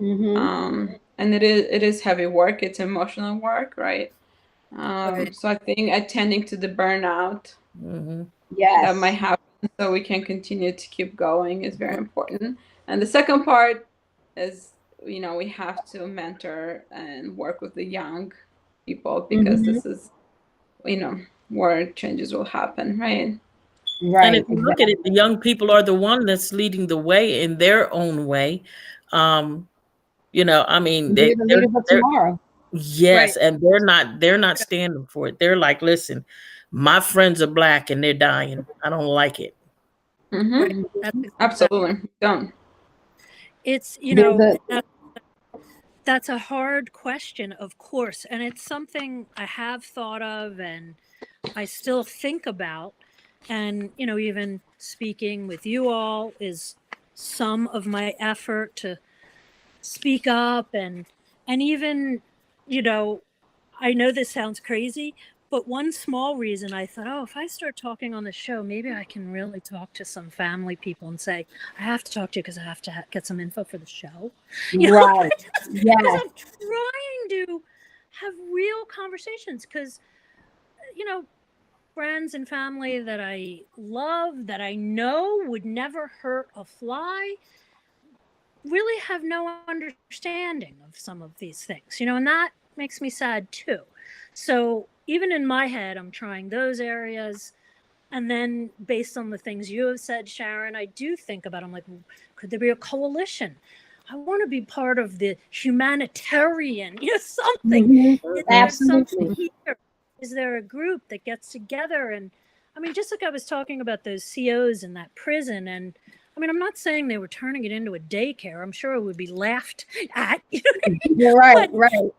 And it is heavy work. It's emotional work, right? So I think attending to the burnout that might happen, so we can continue to keep going, is very important. And the second part is, we have to mentor and work with the young people, because this is, where changes will happen, right? And if you look at it, the young people are the one that's leading the way in their own way. I mean, they're tomorrow. Yes, and they're not standing for it. They're like, listen, my friends are Black and they're dying. I don't like it. Absolutely. Don't. It's, that's a hard question, of course. And it's something I have thought of and I still think about. And, even speaking with you all is some of my effort to speak up and even, I know this sounds crazy, but one small reason I thought, oh, if I start talking on the show, maybe I can really talk to some family people and say, I have to talk to you because I have to get some info for the show. Right. Because I'm trying to have real conversations because, friends and family that I love, that I know would never hurt a fly, really have no understanding of some of these things, and that makes me sad too. So even in my head, I'm trying those areas. And then based on the things you have said, Sharon, I do think about, I'm like, could there be a coalition? I want to be part of the humanitarian, something. Mm-hmm. Is there Absolutely. something here? Is there a group that gets together? And I mean, just like I was talking about those COs in that prison, and I mean, I'm not saying they were turning it into a daycare. I'm sure it would be laughed at. You're right, right.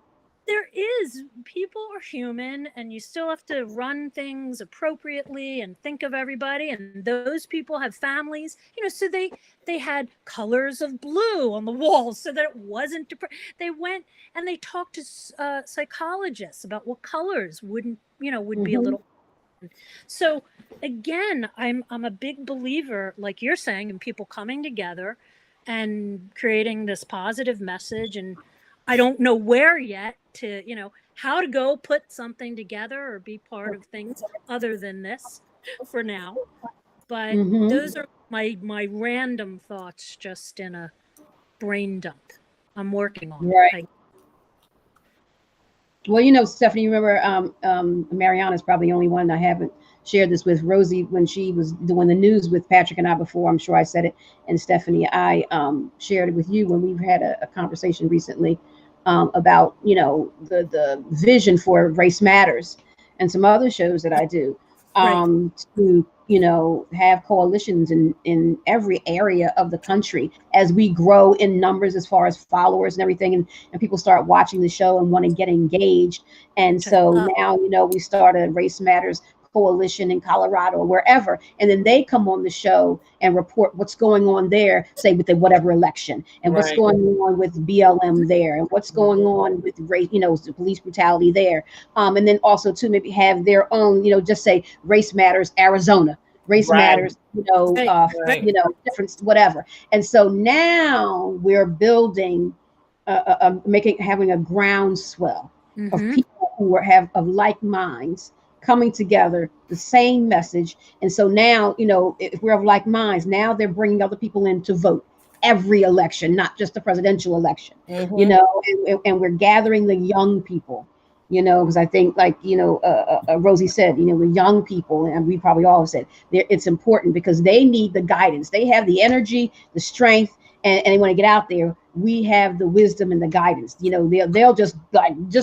There is, people are human, and you still have to run things appropriately and think of everybody. And those people have families, so they had colors of blue on the walls so that it wasn't. They went and they talked to psychologists about what colors would be a little. So again, I'm a big believer, like you're saying, in people coming together and creating this positive message. And I don't know where yet to, how to go put something together or be part of things other than this for now. But those are my random thoughts just in a brain dump. I'm working on it. Well, Stephanie, you remember Mariana's probably the only one I haven't shared this with. Rosie, when she was doing the news with Patrick and I before, I'm sure I said it. And Stephanie, I shared it with you when we've had a conversation recently about, the vision for Race Matters and some other shows that I do to, have coalitions in every area of the country as we grow in numbers as far as followers and everything. And people start watching the show and want to get engaged. And so now, we started Race Matters coalition in Colorado or wherever, and then they come on the show and report what's going on there, say with the whatever election, and what's going on with BLM there, and what's going on with race, the police brutality there, and then also to maybe have their own, just say Race Matters Arizona, Race Matters, different whatever. And so now we're building, having a groundswell of people who have of like minds coming together, the same message. And so now, if we're of like minds, now they're bringing other people in to vote every election, not just the presidential election, and we're gathering the young people, because I think, like, Rosie said, the young people, and we probably all said, it's important because they need the guidance. They have the energy, the strength, and they want to get out there. We have the wisdom and the guidance. They'll just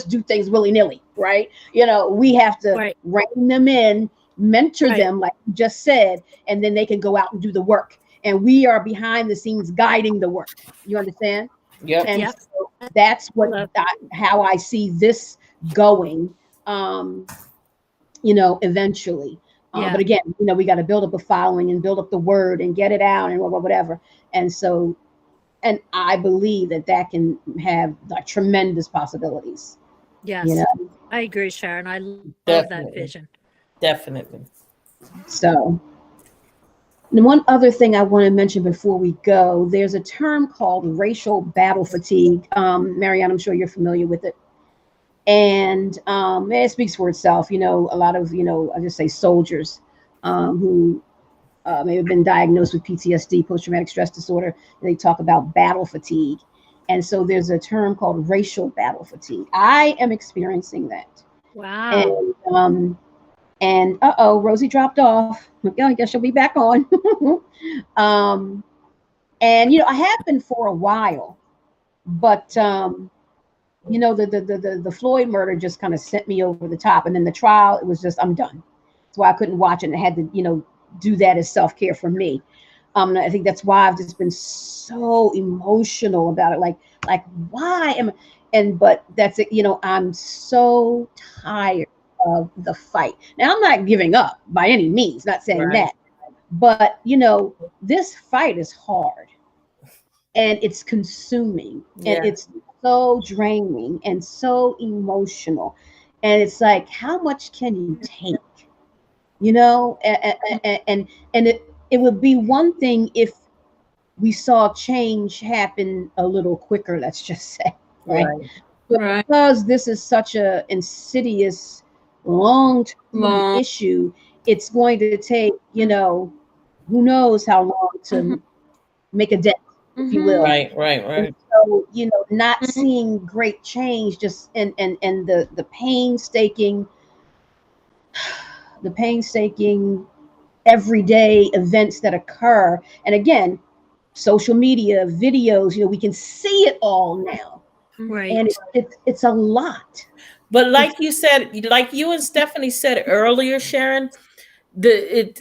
do things willy-nilly, right? We have to rein them in, mentor them, like you just said, and then they can go out and do the work. And we are behind the scenes guiding the work. You understand? Yeah. And so that's how I see this going, eventually. But again, we got to build up a following and build up the word and get it out and whatever. And so, and I believe that can have tremendous possibilities. Yes, I agree, Sharon. I love that vision. Definitely. So, and one other thing I want to mention before we go, there's a term called racial battle fatigue. Marianne, I'm sure you're familiar with it. And it speaks for itself. A lot of, I just say soldiers who may have been diagnosed with PTSD, post-traumatic stress disorder. They talk about battle fatigue. And so there's a term called racial battle fatigue. I am experiencing that. Wow. And Rosie dropped off. I guess she'll be back on. And, I have been for a while, but, the Floyd murder just kind of sent me over the top. And then the trial, it was just, I'm done. That's why I couldn't watch it. And I had to, do that as self-care for me. I think that's why I've just been so emotional about it. Like why am but that's it. I'm so tired of the fight. Now I'm not giving up by any means, not saying Right. that, but this fight is hard and it's consuming and Yeah. it's so draining and so emotional. And it's like, how much can you take? And it would be one thing if we saw change happen a little quicker, let's just say, right? Right. But Right. because this is such a insidious, long-term Long. issue, it's going to take, who knows how long to Mhm. make a dent, if you will. Right. And Right. so, not Mhm. seeing great change, just and the painstaking everyday events that occur. And again, social media, videos, we can see it all now. Right. And it's a lot. But like you said, like you and Stephanie said earlier, Sharon, the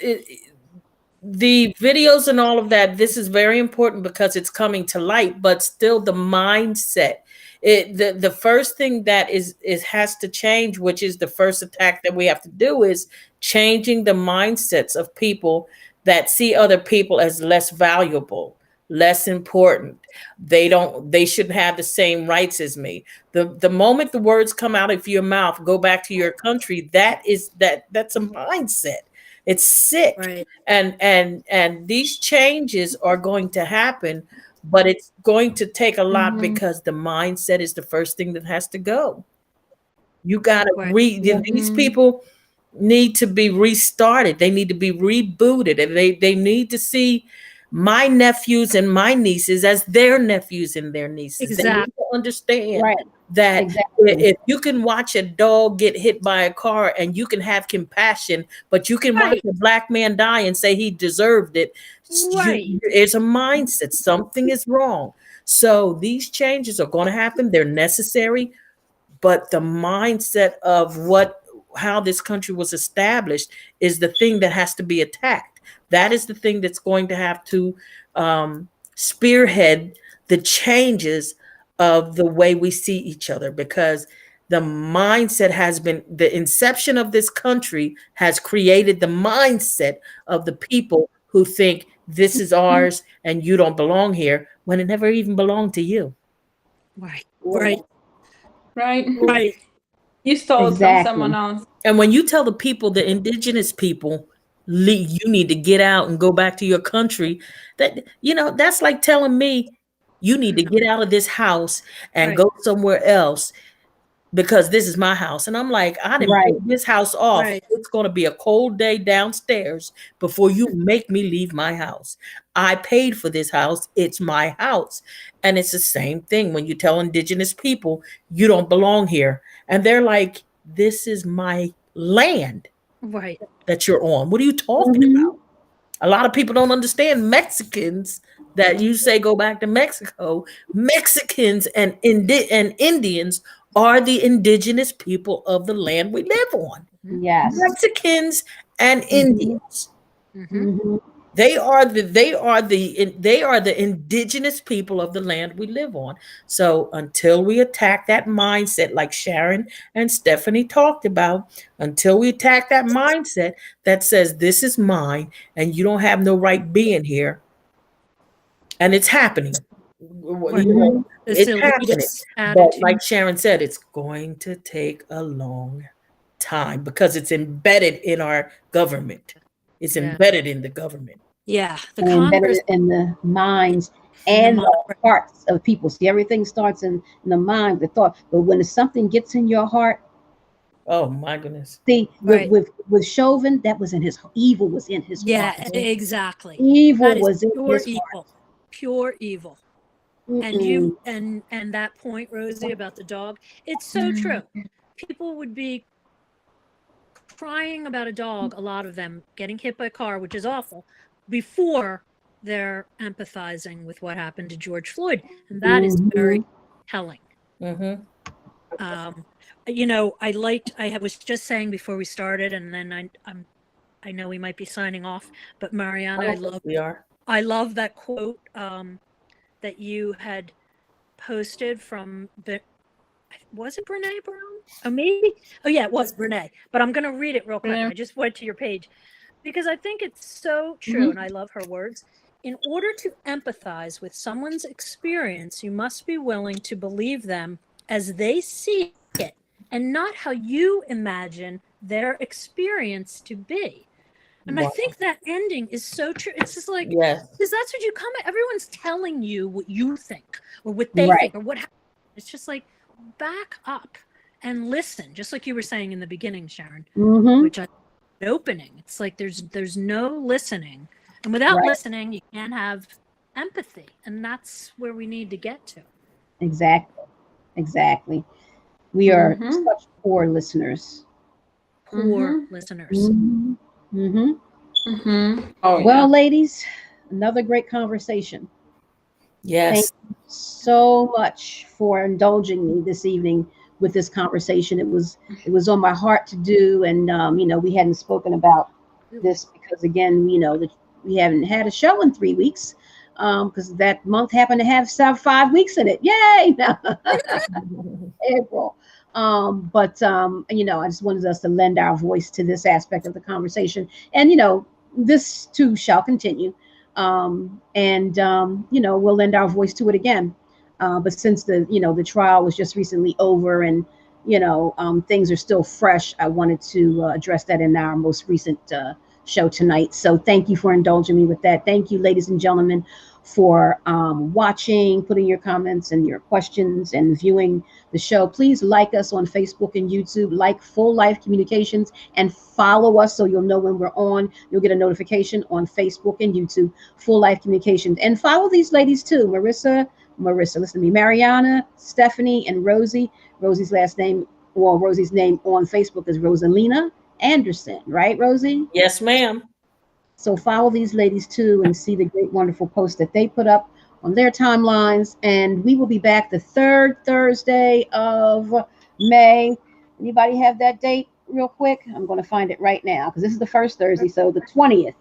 videos and all of that, this is very important because it's coming to light, but still the mindset. The first thing that is has to change, which is the first attack that we have to do, is changing the mindsets of people that see other people as less valuable, less important. They shouldn't have the same rights as me. The moment the words come out of your mouth, go back to your country, that's a mindset. It's sick. Right. And these changes are going to happen, but it's going to take a lot Mhm. because the mindset is the first thing that has to go. You got to Right. these people need to be restarted. They need to be rebooted, and they need to see my nephews and my nieces as their nephews and their nieces. They need Exactly. to understand Right. that Exactly. if you can watch a dog get hit by a car and you can have compassion, but you can watch Right. a black man die and say he deserved it, Right. it's a mindset. Something is wrong. So these changes are going to happen. They're necessary, but the mindset of how this country was established is the thing that has to be attacked. That is the thing that's going to have to spearhead the changes of the way we see each other, because the mindset has been, the inception of this country has created the mindset of the people who think this is ours and you don't belong here when it never even belonged to you. Right. Right. Right. Right. You stole it from someone Exactly. else. And when you tell the people, the indigenous people, you need to get out and go back to your country, that's like telling me you need to get out of this house and Right. go somewhere else because this is my house. And I'm like, I didn't pay Right. this house off. Right. It's going to be a cold day downstairs before you make me leave my house. I paid for this house. It's my house. And it's the same thing when you tell indigenous people you don't belong here. And they're like, this is my land Right. that you're on. What are you talking Hmm. about? A lot of people don't understand Mexicans that you say go back to Mexico. Mexicans and Indians are the indigenous people of the land we live on. Yes. Mexicans and Hmm. Indians. Mm-hmm. Hmm. They are the indigenous people of the land we live on. So until we attack that mindset, like Sharon and Stephanie talked about, until we attack that mindset that says this is mine and you don't have no right being here, and it's happening. Right. You know, This it's happening. elitist But attitude. like Sharon said, it's going to take a long time because it's embedded in our government. It's Yeah. embedded in the government. Yeah. The And Congress embedded in the minds in the and mind. the hearts of people. See, everything starts in the mind, the thought. But when something gets in your heart, Oh my goodness. see, Right. with Chauvin, that was in his evil was in his Yeah. heart. Exactly. Evil That is was in pure his heart. evil. Pure evil. And Mm-mm. and that point, Rosie, about the dog, it's so Mm. true. People would be crying about a dog, a lot of them getting hit by a car, which is awful, before they're empathizing with what happened to George Floyd. And that is very Mhm. telling. Mm-hmm. Um, I was just saying before we started, and then I know we might be signing off, but Mariana, I love We are. I love that quote that you had posted from was it Brene Brown? Oh, maybe. Oh, yeah, it was Brene. But I'm going to read it real quick. I just went to your page because I think it's so true, and I love her words. In order to empathize with someone's experience, you must be willing to believe them as they see it and not how you imagine their experience to be. And I think that ending is so true. It's just like, Yes. because that's what you come at. Everyone's telling you what you think or what they Right. think or what happened. It's just like, back up and listen, just like you were saying in the beginning, Sharon, which I opening. It's like there's no listening. And without listening, you can't have empathy. And that's where we need to get to. Exactly. We are such poor listeners. Poor listeners. Oh, well, ladies, another great conversation. Yes. Thank you so much for indulging me this evening with this conversation. It was on my heart to do, and we hadn't spoken about this because, again, we haven't had a show in 3 weeks because that month happened to have 5 weeks in it. Yay! April. But I just wanted us to lend our voice to this aspect of the conversation, and this too shall continue. We'll lend our voice to it again. But since the trial was just recently over, and things are still fresh, I wanted to address that in our most recent show tonight. So thank you for indulging me with that. Thank you, ladies and gentlemen, for watching, putting your comments and your questions, and viewing the show. Please like us on Facebook and YouTube, like Full Life Communications, and follow us so you'll know when we're on. You'll get a notification on Facebook and YouTube, Full Life Communications. And follow these ladies too, Marissa, listen to me, Mariana, Stephanie, and Rosie. Rosie's name on Facebook is Rosalina Anderson, right, Rosie? Yes, ma'am. So follow these ladies too and see the great, wonderful posts that they put up on their timelines. And we will be back the third Thursday of May. Anybody have that date real quick? I'm going to find it right now because this is the first Thursday. So the 20th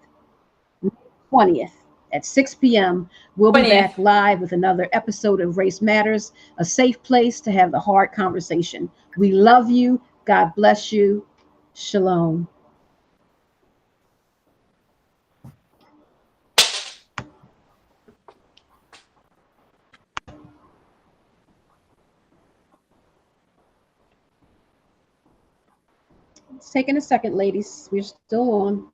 at 6 p.m. We'll be back live with another episode of Race Matters, a safe place to have the hard conversation. We love you. God bless you. Shalom. It's taking a second, ladies. We're still on.